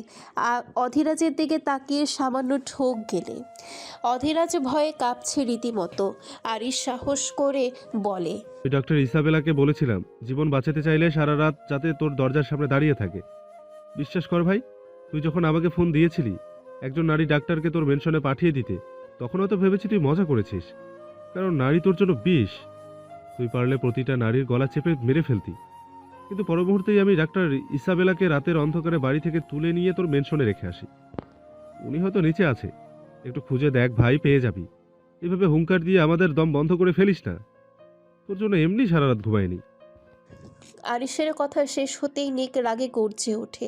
অধিরাজের দিকে তাকিয়ে সামান্য ঠোক গেলে। অধিরাজ ভয়ে কাঁপছে রীতিমতো। আরিশ সাহস করে বলে, ওই ডক্টর ইসাবেলাকে বলেছিলাম জীবন বাঁচাতে চাইলে সারা রাত যাতে তোর দরজার সামনে দাঁড়িয়ে থাকে। বিশ্বাস কর ভাই, তুই যখন আমাকে ফোন দিয়েছিলি একজন নারী ডাক্তারকে তোর মেনশনে পাঠিয়ে দিতে, তখন হয়তো ভেবেছি তুই মজা করেছিস, কারণ নারী তোর জন্য বিষ। তুই পারলে প্রতিটা নারীর গলা চেপে মেরে ফেলতি, কিন্তু পর মুহূর্তেই আমি ডাক্তার ইসাবেলাকে রাতের অন্ধকারে বাড়ি থেকে তুলে নিয়ে তোর মেনশনে রেখে আসি। উনি হয়তো নিচে আছে, একটু খুঁজে দেখ ভাই, পেয়ে যাবি। এভাবে হুঙ্কার দিয়ে আমাদের দম বন্ধ করে ফেলিস না, তোর জন্য এমনি সারা রাত ঘুমায়নি। আরিশের কথা শেষ হতেই নিক রাগে গর্জে ওঠে।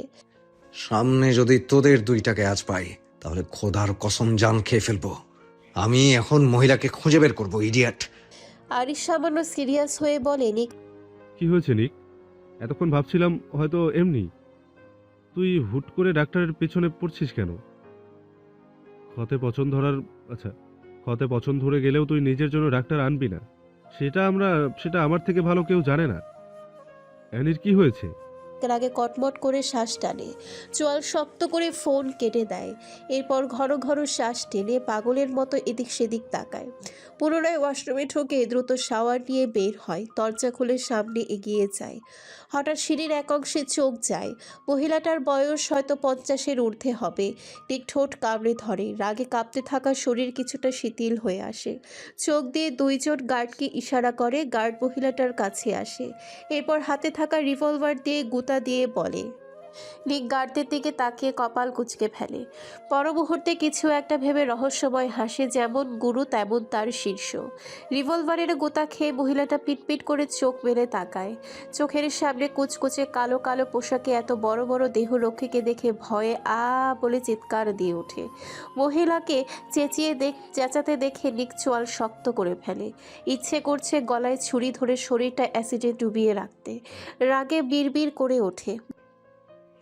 সামনে যদি তোদের দুইটাকে আজ পাই তাহলে খোদার কসম জান খেয়ে ফেলবো। আমি এখন মহিলাকে খুঁজে বের করবো, ইডিয়েট। আরিশ সামান্য সিরিয়াস হয়ে বলে, নিক কি হয়েছে নিক? এতক্ষণ ভাবছিলাম হয়তো এমনি। তুই হুট করে ডাক্তারের পেছনে পড়ছিস কেন? ক্ষতে পছন্দ ধরে গেলেও তুই নিজের জন্য ডাক্তার আনবি না, সেটা আমার থেকে ভালো কেউ জানে না। অ্যানির কি হয়েছে? রাগে কটমট করে শ্বাস টানে, চোয়াল শক্ত করে ফোন কেটে দেয়। এরপর ঘন ঘন শ্বাস টেনে পাগলের মতো এদিক সেদিক তাকায়। পুনরায় ওয়াশরুমে ঢোকে, দ্রুত শাওয়ার নিয়ে বের হয়, দরজা খুলে সামনে এগিয়ে যায়। হঠাৎ সিঁড়ির এক অংশে চোখ যায়। মহিলাটার বয়স হয়তো 50-এর ঊর্ধ্বে হবে। ঠিক ঠোঁট কামড়ে ধরে, রাগে কাঁপতে থাকা শরীর কিছুটা শিথিল হয়ে আসে। চোখ দিয়ে 2জন গার্ডকে ইশারা করে, গার্ড মহিলাটার কাছে আসে। এরপর হাতে থাকা রিভলভার দিয়ে গুতা দিয়ে বলে। নিক গার্ডদের দিকে তাকিয়ে কপাল কুঁচকে ফেলে। পর মুহূর্তে কিছু একটা ভেবে রহস্যময় হাসে, যেমন গুরু তেমন তার শীর্ষ। রিভলভারের গোতা খেয়ে মহিলাটা পিটপিট করে চোখ মেলে তাকায়। চোখের সামনে কুচকুচে কালো কালো পোশাকে এত বড় বড় দেহরক্ষীকে দেখে ভয়ে আ বলে চিৎকার দিয়ে ওঠে। মহিলাকে চেঁচাতে দেখে নিক চোয়াল শক্ত করে ফেলে। ইচ্ছে করছে গলায় ছুরি ধরে শরীরটা অ্যাসিডে ডুবিয়ে রাখতে। রাগে বিড়বিড় করে ওঠে।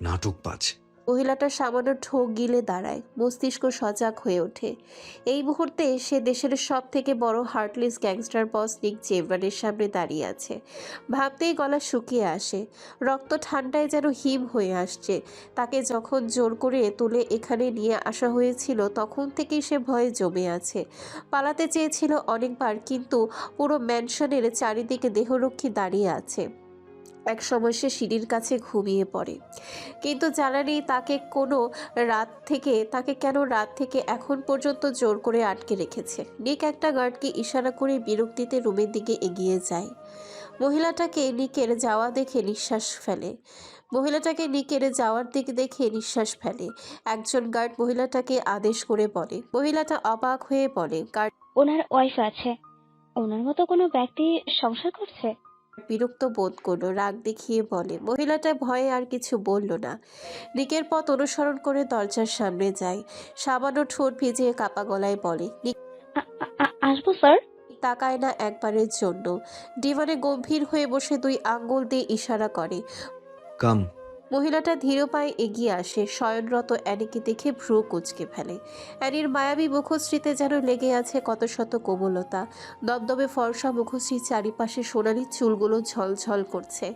নাটকবাজ। মহিলাটা সামান্য ঠোক গিলে দাঁড়ায়, মস্তিষ্ক সজাগ হয়ে ওঠে। এই মুহূর্তে সে দেশের সব থেকে বড় হার্টলেস গ্যাংস্টার বস নিক চেম্বারের সামনে দাঁড়িয়ে আছে। ভাবতেই গলা শুকিয়ে আসে, রক্ত ঠান্ডায় যেন হিম হয়ে আসছে। তাকে যখন জোর করে তুলে এখানে নিয়ে আসা হয়েছিল তখন থেকেই সে ভয়ে জমে আছে। পালাতে চেয়েছিল অনেকবার, কিন্তু পুরো ম্যানশনের চারিদিকে দেহরক্ষী দাঁড়িয়ে আছে। এক সময় সে সিঁড়ির কাছে ঘুমিয়ে পড়ে, কিন্তু জানা নেই তাকে কেন রাত থেকে এখন পর্যন্ত জোর করে আটকে রেখেছে। নিক একটা গার্ডকে ইশারা করে বিরক্তিতে রুমের দিকে এগিয়ে যায়। মহিলাটাকে নিকের যাওয়া দেখে নিঃশ্বাস ফেলে। মহিলাটাকে নিকের যাওয়ার দিক দেখে নিঃশ্বাস ফেলে। একজন গার্ড মহিলাটাকে আদেশ করে বলে। মহিলাটা অবাক হয়ে বলে, গার্ড ওনার ওয়াইফ আছে, ওনার মতো কোনো ব্যক্তি সংসার করছে? বিরক্ত বোধ করলো, রাগ দেখিয়ে বলে। মহিলাটা ভয়ে আর কিছু বলল না। নিকের পথ অনুসরণ করে দরজার সামনে যায়। সামান্য ঠোঁট ভিজিয়ে কাপা গলায় বলে, নিক আসবো স্যার। তাকায় না একবারের জন্য। ডিভানে গম্ভীর হয়ে বসে 2 আঙ্গুল দিয়ে ইশারা করে। কাম। মহিলাটা ধীর পায়ে এগিয়ে আসে। শয়নরত অ্যানিকে দেখে ভ্রু কুঁচকে ফেলে। অ্যানির মায়াবী মুখশ্রীতে যেন লেগে আছে কত শত কোমলতা। দবদবে ফর্সা মুখশ্রীর চারিপাশে সোনালি চুলগুলো ঝলঝল করছে।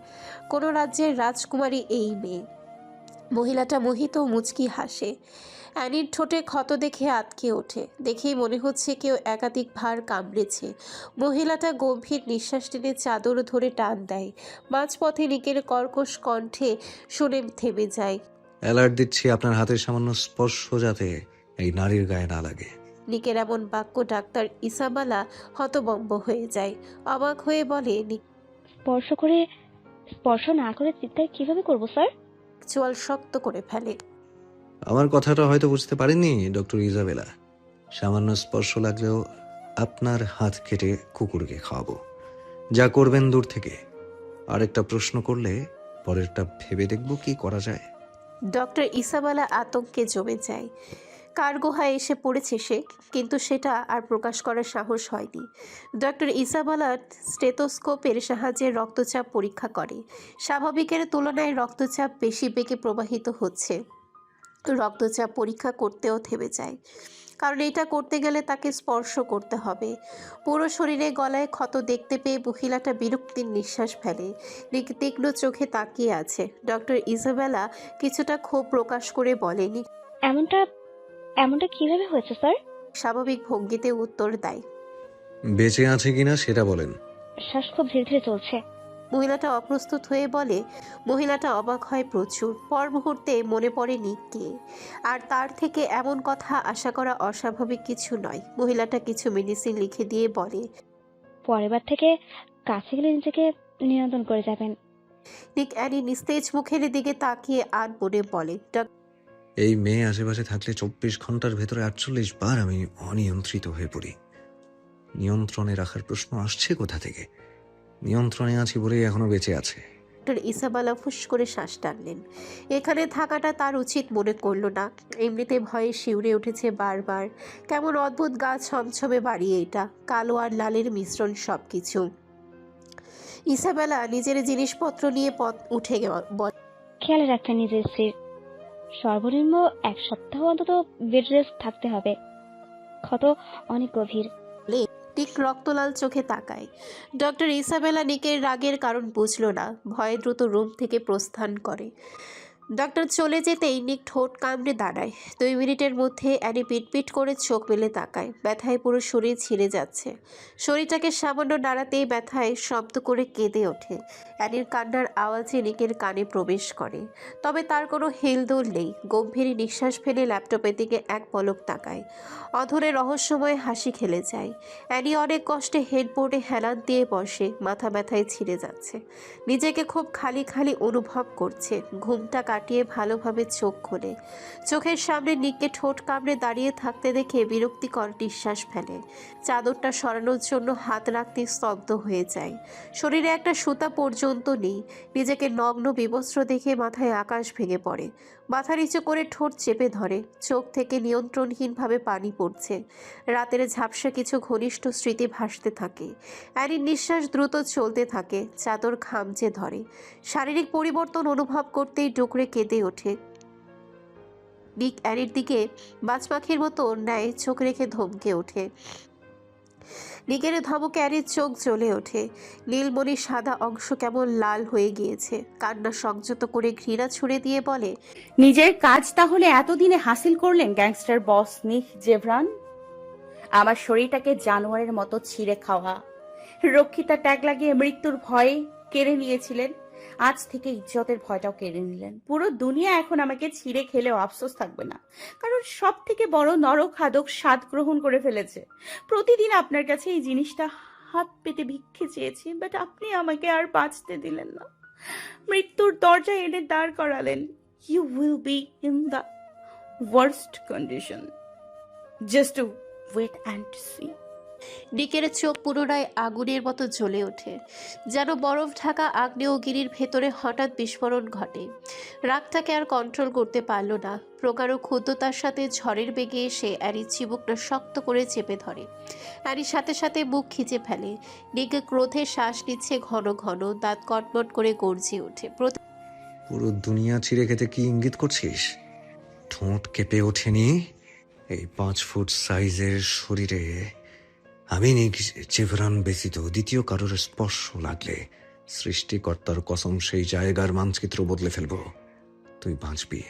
কোনো রাজ্যের রাজকুমারী এই মেয়ে। মহিলাটা মোহিত মুচকি হাসে। অ্যানির ঠোঁটে ক্ষত দেখে আটকে ওঠে। দেখেই মনে হচ্ছে কেউ একাধিক ভার কামড়েছে। মহিলাটা গম্ভীর নিঃশ্বাস টেনে চাদর ধরে টান দেয়। মাঝপথে নিকের কর্কশ কণ্ঠে শুনে থেমে যায়। অ্যালার্ট দিচ্ছি, আপনার হাতের সামান্য স্পর্শ যাতে এই নারীর গায়ে না লাগে। নিকের এমন বাক্য ডাক্তার ইসাবালা হতবম্ব হয়ে যায়। অবাক হয়ে বলে, নিক স্পর্শ না করে চিৎকার কিভাবে করবো স্যার? চোয়াল শক্ত করে ফেলে। আমার কথাটা হয়তো বুঝতে পারেননি ডক্টর ইজাবেলা। সামান্য স্পর্শ লাগলেও আপনার হাত কেটে কুকুরকে খাওয়াবো। যা করবেন দূর থেকে। আরেকটা প্রশ্ন করলে পরেরটা ভেবে দেখব কি করা যায়। ডক্টর ইসাবালা আতঙ্কে জমে যায়। কার গুহায় এসে পড়েছে সে, কিন্তু সেটা আর প্রকাশ করার সাহস হয়নি। ডক্টর ইসাবালা স্টেথোস্কোপের সাহায্যে রক্তচাপ পরীক্ষা করে। স্বাভাবিকের তুলনায় রক্তচাপ বেশি বেগে প্রবাহিত হচ্ছে। রক্তচাপ পরীক্ষা করতেও থেমে যায়, কারণ এটা করতে গেলে তাকে স্পর্শ করতে হবে। পুরো শরীরে গলায় ক্ষত দেখতে পেয়ে মহিলাটা বিরক্তির নিঃশ্বাস ফেলে। তীক্ষ্ণ চোখে তাকিয়ে আছে। ডক্টর ইসাবেলা কিছুটা ক্ষোভ প্রকাশ করে বলেনি। এমনটা কিভাবে হয়েছে স্যার? স্বাভাবিক ভঙ্গিতে উত্তর দেয়। বেঁচে আছে কিনা সেটা বলেন। শ্বাস খুব ধীরে ধীরে চলছে। মহিলাটা অপ্রস্তুত হয়ে বলে। মহিলাটা অবাক হয় প্রচুর। পর মুহূর্তে মনে পড়ে নিককে, আর তার থেকে এমন কথা আশা করা অস্বাভাবিক কিছু নয়। মহিলাটা কিছু মেডিসিন লিখে দিয়ে বলে, পরের বার থেকে কাছে গেলে নিজেকে নিয়ন্ত্রণ করে যাবেন। নিক অ্যানি নিস্তেজ মুখের দিকে তাকিয়ে আর মনে বলে, এই মেয়ে আশেপাশে থাকলে 24 ঘন্টার ভেতরে 48 বার আমি অনিয়ন্ত্রিত হয়ে পড়ি। নিয়ন্ত্রণে রাখার প্রশ্ন আসছে কোথা থেকে? নিয়ন্ত্রণে আছি বলেই এখনো বেঁচে আছে। ডক্টর ইসাবালা ফুস করে শ্বাস টানলেন। এখানে থাকাটা তার উচিত মনে করল না। এমনিতে ভয়ে শিউরে উঠেছে বারবার। কেমন অদ্ভুত গা ছমছমে বাড়িয়ে এটা, কালো আর লালের মিশ্রণ সবকিছু। ইসাবেলা নিজের জিনিসপত্র নিয়ে পথ উঠে বলে, খেয়াল রাখবেন নিজের স্ত্রীর। সর্বনিম্ন 1 সপ্তাহ অন্তত বেড রেস্ট থাকতে হবে। ক্ষত অনেক গভীর। নিক রক্তলাল চোখে তাকায়। ডক্টর ইসাবেলা নিকের রাগের কারণ বুঝল না। ভয়ে দ্রুত রুম থেকে প্রস্থান করে। ডক্টর চলে যেতেই নিক ঠোঁট কামড়ে দাঁড়ায়। 2 মিনিটের মধ্যে অ্যানি পিটপিট করে চোখ মেলে তাকায়। ব্যথায় পুরো শরীর ছিঁড়ে যাচ্ছে। শরীরটাকে সামান্য নাড়াতেই ব্যথায় শব্দ করে কেঁদে ওঠে। অ্যানির কান্নার আওয়াজে নিকের কানে প্রবেশ করে, তবে তার কোনো হেলদোল নেই। গম্ভীর নিঃশ্বাস ফেলে ল্যাপটপের দিকে এক পলক তাকায়। অধরে রহস্যময় হাসি খেলে যায়। অ্যানি অনেক কষ্টে হেডবোর্ডে হেলান দিয়ে বসে। মাথা ব্যথায় ছিঁড়ে যাচ্ছে। নিজেকে খুব খালি খালি অনুভব করছে। ঘুমটা কাটিয়ে ভালোভাবে চোখ খোলে। চোখের সামনে নিককে ঠোঁট কামড়ে দাঁড়িয়ে থাকতে দেখে বিরক্তিকর নিঃশ্বাস ফেলে। চাদরটা সরানোর জন্য হাত রাখতে স্তব্ধ হয়ে যায়। শরীরে একটা সুতা পর্যন্ত নেই। নিজেকে নগ্ন বিবস্ত্র দেখে মাথায় আকাশ ভেঙে পড়ে। মাথা নিচু করে ঠোঁট চেপে ধরে। চোখ থেকে নিয়ন্ত্রণহীনভাবে পানি পড়ছে। রাতের ঝাপসা কিছু ঘনিষ্ঠ স্মৃতি ভাসতে থাকে। অ্যানির নিঃশ্বাস দ্রুত চলতে থাকে। চাদর খামচে ধরে। শারীরিক পরিবর্তন অনুভব করতেই ডুকরে কেঁদে ওঠে। নিক অ্যানির দিকে বাজপাখির মতো ন্যায় চোখ রেখে ধমকে ওঠে। নিকের ধমকে অ্যানির চোখ জ্বলে ওঠে। নীলমণির সাদা অংশ কেমন লাল হয়ে গিয়েছে। কান্না সংযত করে ঘৃণা ছুড়ে দিয়ে বলে, নিজের কাজ তাহলে এতদিনে হাসিল করলেন গ্যাংস্টার বস নিক জেভরান। আমার শরীরটাকে জানোয়ারের মতো ছিঁড়ে খাওয়া, রক্ষিতা ট্যাগ লাগিয়ে মৃত্যুর ভয়ে কেড়ে নিয়েছিলেন। আজ থেকে ইজ্জতের ভয়টাও কেড়ে নিলেন। পুরো দুনিয়া এখন আমাকে ছিঁড়ে খেলেও আফসোস থাকবে না, কারণ সব থেকে বড় নরখাদক স্বাদ গ্রহণ করে ফেলেছে। প্রতিদিন আপনার কাছে এই জিনিসটা হাত পেতে ভিক্ষে চেয়েছি, বাট আপনি আমাকে আর বাঁচতে দিলেন না। মৃত্যুর দরজায় এনে দাঁড় করালেন। You will be in the worst condition, just wait and see. নিকের চোখ পুনরায় আগুনের মতো জ্বলে ওঠে, যেন বরফ ঢাকা আগ্নেয়গিরির ভেতরে হঠাৎ বিস্ফোরণ ঘটে। রাগটাকে আর কন্ট্রোল করতে পারল না। প্রগাঢ় ক্ষুদ্রতার সাথে ঝড়ের বেগে এসে অ্যারির চিবুকটা শক্ত করে চেপে ধরে। অ্যারির সাথে সাথে মুখ খিচে ফেলে। নিকে ক্রোধে শ্বাস নিচ্ছে ঘন ঘন, দাঁত কটমট করে গর্জে ওঠে। পুরো দুনিয়া ছিঁড়ে খেতে কি ইঙ্গিত করছিস? ঠোঁট কেঁপে ওঠেনি? এই 5 ফুট সাইজের শরীরে আমি নিক জেভরান ব্যতীত দ্বিতীয় কারোর স্পর্শ লাগলে সৃষ্টিকর্তার কসম সেই জায়গার মানচিত্র বদলে ফেলবো। তুই বাঁচবি,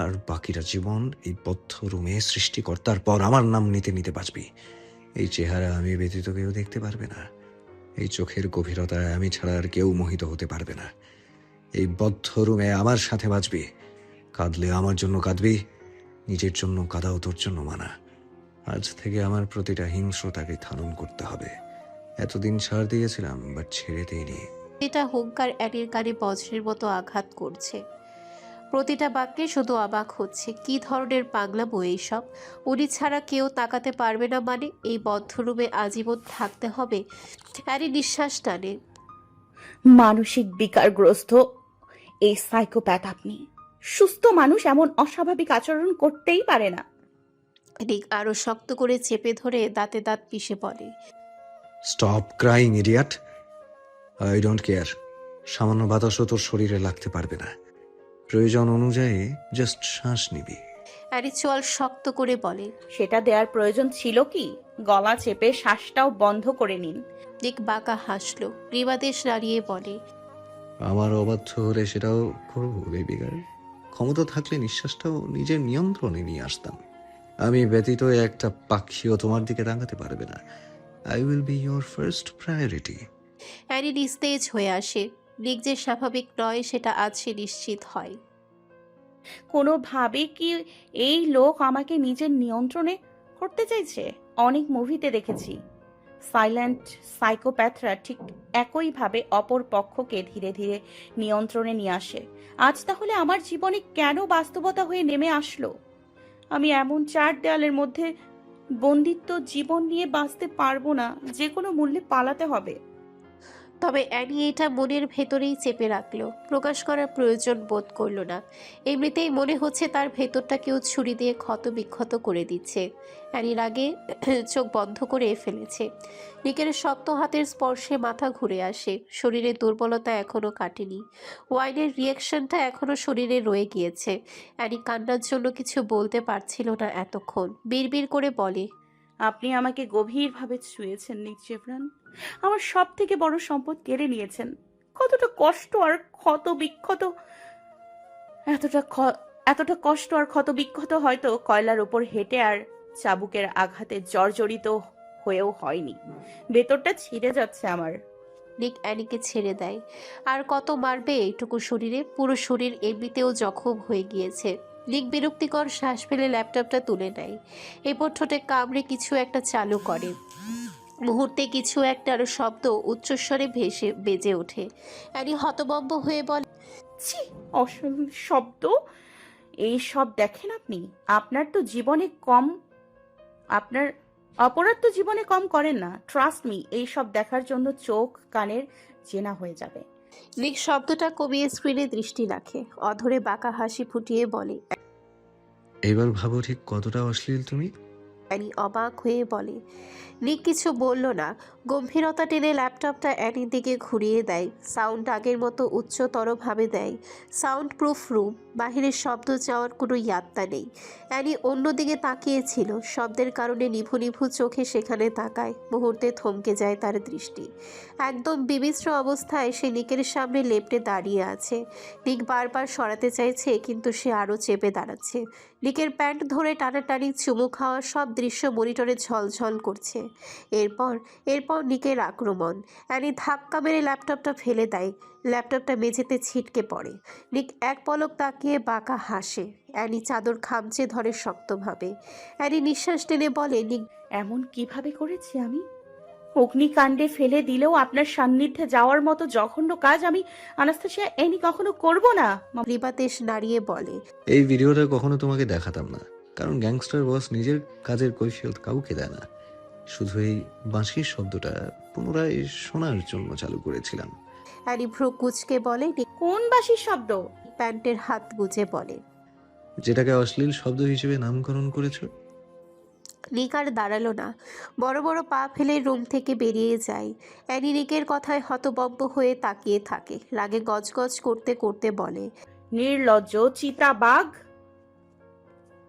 আর বাকিটা জীবন এই বদ্ধ রুমে সৃষ্টিকর্তার পর আমার নাম নিতে নিতে বাঁচবি। এই চেহারা আমি ব্যতীত কেউ দেখতে পারবে না। এই চোখের গভীরতায় আমি ছাড়া আর কেউ মোহিত হতে পারবে না। এই বদ্ধ রুমে আমার সাথে বাঁচবি। কাঁদলে আমার জন্য কাঁদবি, নিজের জন্য কাঁদাও তোর জন্য মানা। আজ থেকে আমার প্রতিটা হিংস্রতাকে থানন করতে হবে। এতদিন ছাড় দিয়েছিলাম, বাট ছেড়ে দিইনি। এটা হুঙ্কার অ্যানির কানে বজ্রের মতো আঘাত করছে। প্রতিটা বাক্যে শুধু অবাক হচ্ছে, কি ধরনের পাগলামো এইসব। উনি ছাড়া কেউ তাকাতে পারবে না মানে? এই বদ্ধ রুমে আজীবন থাকতে হবে? অ্যানি নিঃশ্বাস টানে। মানসিক বিকারগ্রস্ত এই সাইকোপ্যাথ আপনি। সুস্থ মানুষ এমন অস্বাভাবিক আচরণ করতেই পারে না। নিক আরো শক্ত করে চেপে ধরে দাঁতে দাঁত পিষে বলে, stop crying idiot. I don't care. সামান্য বাতাসও তোর শরীরে লাগতে পারবে না। প্রয়োজন অনুযায়ী জাস্ট শ্বাস নিবি। অ্যানি চোয়াল শক্ত করে বলে। সেটা দেওয়ার প্রয়োজন ছিল কি? গলা চেপে শ্বাসটাও বন্ধ করে নিন। নিক বাঁকা হাসলো, গ্রীবাদেশ নাড়িয়ে বলে, আমার অবাধ্য হলে সেটাও করবো বেবি গার্ল। ক্ষমতা থাকলে নিঃশ্বাসটাও নিজের নিয়ন্ত্রণে নিয়ে আসতাম। আমি ব্যতীত একটা পাখিও তোমার দিকে তাকাতে পারবে না। I will be your first priority. Annie নিস্তেজ হয়ে আসে। নিক যে স্বাভাবিক নয় সেটা আজ সে নিশ্চিত হয়। কোনোভাবে কি এই লোক আমাকে নিজের নিয়ন্ত্রণে করতে চাইছে? অনেক মুভিতে দেখেছি সাইলেন্ট সাইকোপ্যাথরা ঠিক একইভাবে অপর পক্ষকে ধীরে ধীরে নিয়ন্ত্রণে নিয়ে আসে। আজ তাহলে আমার জীবনে কেন বাস্তবতা হয়ে নেমে আসলো? আমি এমন 4 দেয়ালের মধ্যে বন্দিত্ব জীবন নিয়ে বাঁচতে পারবো না। যে কোনো মূল্যে পালাতে হবে। তবে অ্যানি এটা মনের ভেতরেই চেপে রাখলো, প্রকাশ করার প্রয়োজন বোধ করলো না। এমনিতেই মনে হচ্ছে তার ভেতরটা কেউ ছুরি দিয়ে ক্ষত বিক্ষত করে দিচ্ছে। অ্যানির আগে চোখ বন্ধ করে ফেলেছে। নিকের শক্ত হাতের স্পর্শে মাথা ঘুরে আসে। শরীরের দুর্বলতা এখনো কাটেনি। ওয়াইনের রিয়াকশনটা এখনো শরীরে রয়ে গিয়েছে। অ্যানি কান্নার জন্য কিছু বলতে পারছিল না এতক্ষণ। বিড়বিড় করে বলে, আপনি আমাকে গভীরভাবে ছুঁয়েছেন নিক জেভরান। আমার সব থেকে বড় সম্পদ কেড়ে নিয়েছেন। কতটা কষ্ট আর ক্ষত বিক্ষত, এতটা কষ্ট আর ক্ষত বিক্ষত হয়তো কয়লার উপর হেঁটে আর চাবুকের আঘাতে জর্জরিত হয়েও হয়নি। ভেতরটা ছিঁড়ে যাচ্ছে আমার। নিক অ্যানিকে ছেড়ে দেয়। আর কত মারবে এইটুকু শরীরে? পুরো শরীর এমনিতেও জখম হয়ে গিয়েছে। নিক বিরক্তিকর শ্বাস ফেলে ল্যাপটপটা তুলে নেয়। এরপর ঠোঁটে কামড়ে কিছু একটা চালু করে। মুহূর্তে কিছু একটার শব্দ উচ্চস্বরে বেজে ওঠে। অ্যানি হতভম্ব হয়ে বলে, ছি, অশ্লীল শব্দ। এই সব দেখেন আপনি? আপনার অপরাধ তো জীবনে কম করেন না। ট্রাস্ট মি, এই সব দেখার জন্য চোখ কানের চেনা হয়ে যাবে। নিক শব্দটা কমিয়ে স্ক্রিনে দৃষ্টি রাখে। অধরে বাঁকা হাসি ফুটিয়ে বলে, এবার ভাবো ঠিক কতটা অশ্লীল তুমি। অ্যানি অবাক হয়ে বলে। নিক কিছু বলল না। গম্ভীরতা টেনে ল্যাপটপটা অ্যানির দিকে ঘুরিয়ে দেয়। সাউন্ড আগের মতো উচ্চতরভাবে দেয়। সাউন্ড প্রুফ রুম, বাহিরের শব্দ যাওয়ার কোনো ইয়াত্তা নেই। অ্যানি অন্যদিকে তাকিয়েছিল। শব্দের কারণে নিভু নিভু চোখে সেখানে তাকায়। মুহূর্তে থমকে যায় তার দৃষ্টি। একদম বিমিশ্র অবস্থায় সে নিকের সামনে লেপ্টে দাঁড়িয়ে আছে। নিক বারবার সরাতে চাইছে, কিন্তু সে আরও চেপে দাঁড়াচ্ছে। নিকের প্যান্ট ধরে টানাটানি, চুমু খাওয়া, সব দৃশ্য মনিটরে ঝলঝল করছে। এরপর নিকের আক্রমণ। অ্যানি ধাক্কা মেরে ল্যাপটপটা ফেলে দেয়। ল্যাপটপটা মেঝেতে ছিটকে পড়ে। নিক এক পলক তাকিয়ে বাঁকা হাসে। অ্যানি চাদর খামচে ধরে শক্তভাবে। অ্যানি নিঃশ্বাস টেনে বলে, নিক, এমন কিভাবে করেছি আমি? অগ্নিকাণ্ডে ফেলে দিলেও আপনার সান্নিধ্যে যাওয়ার মতো জঘন্য কাজ আমি আনাস্তাসিয়া এনি কখনো করব না। রিবাতেশ নাড়িয়ে বলে, এই ভিডিওটা কখনো তোমাকে দেখাতাম না, কারণ গ্যাংস্টার বস নিজের কাজের কৈফিয়ত কাউকে দেয় না। শুধু এই বাঁশির শব্দটা পুনরায় শোনার জন্য চালু করেছিলাম। অ্যানি ভ্রু কুচকে বলে। নিক কোন বাঁশির শব্দ? প্যান্টের হাত গুজে বলে। যেটাকে অশ্লীল শব্দ হিসেবে নামকরণ করেছো। নিক আর দাঁড়ালো না, বড় বড় পা ফেলে রুম থেকে বেরিয়ে যায়। অ্যানি নিকের কথায় হতবম্ব হয়ে তাকিয়ে থাকে, রাগে গজগজ করতে করতে বলে, নির্লজ্জ চিতাবাঘ।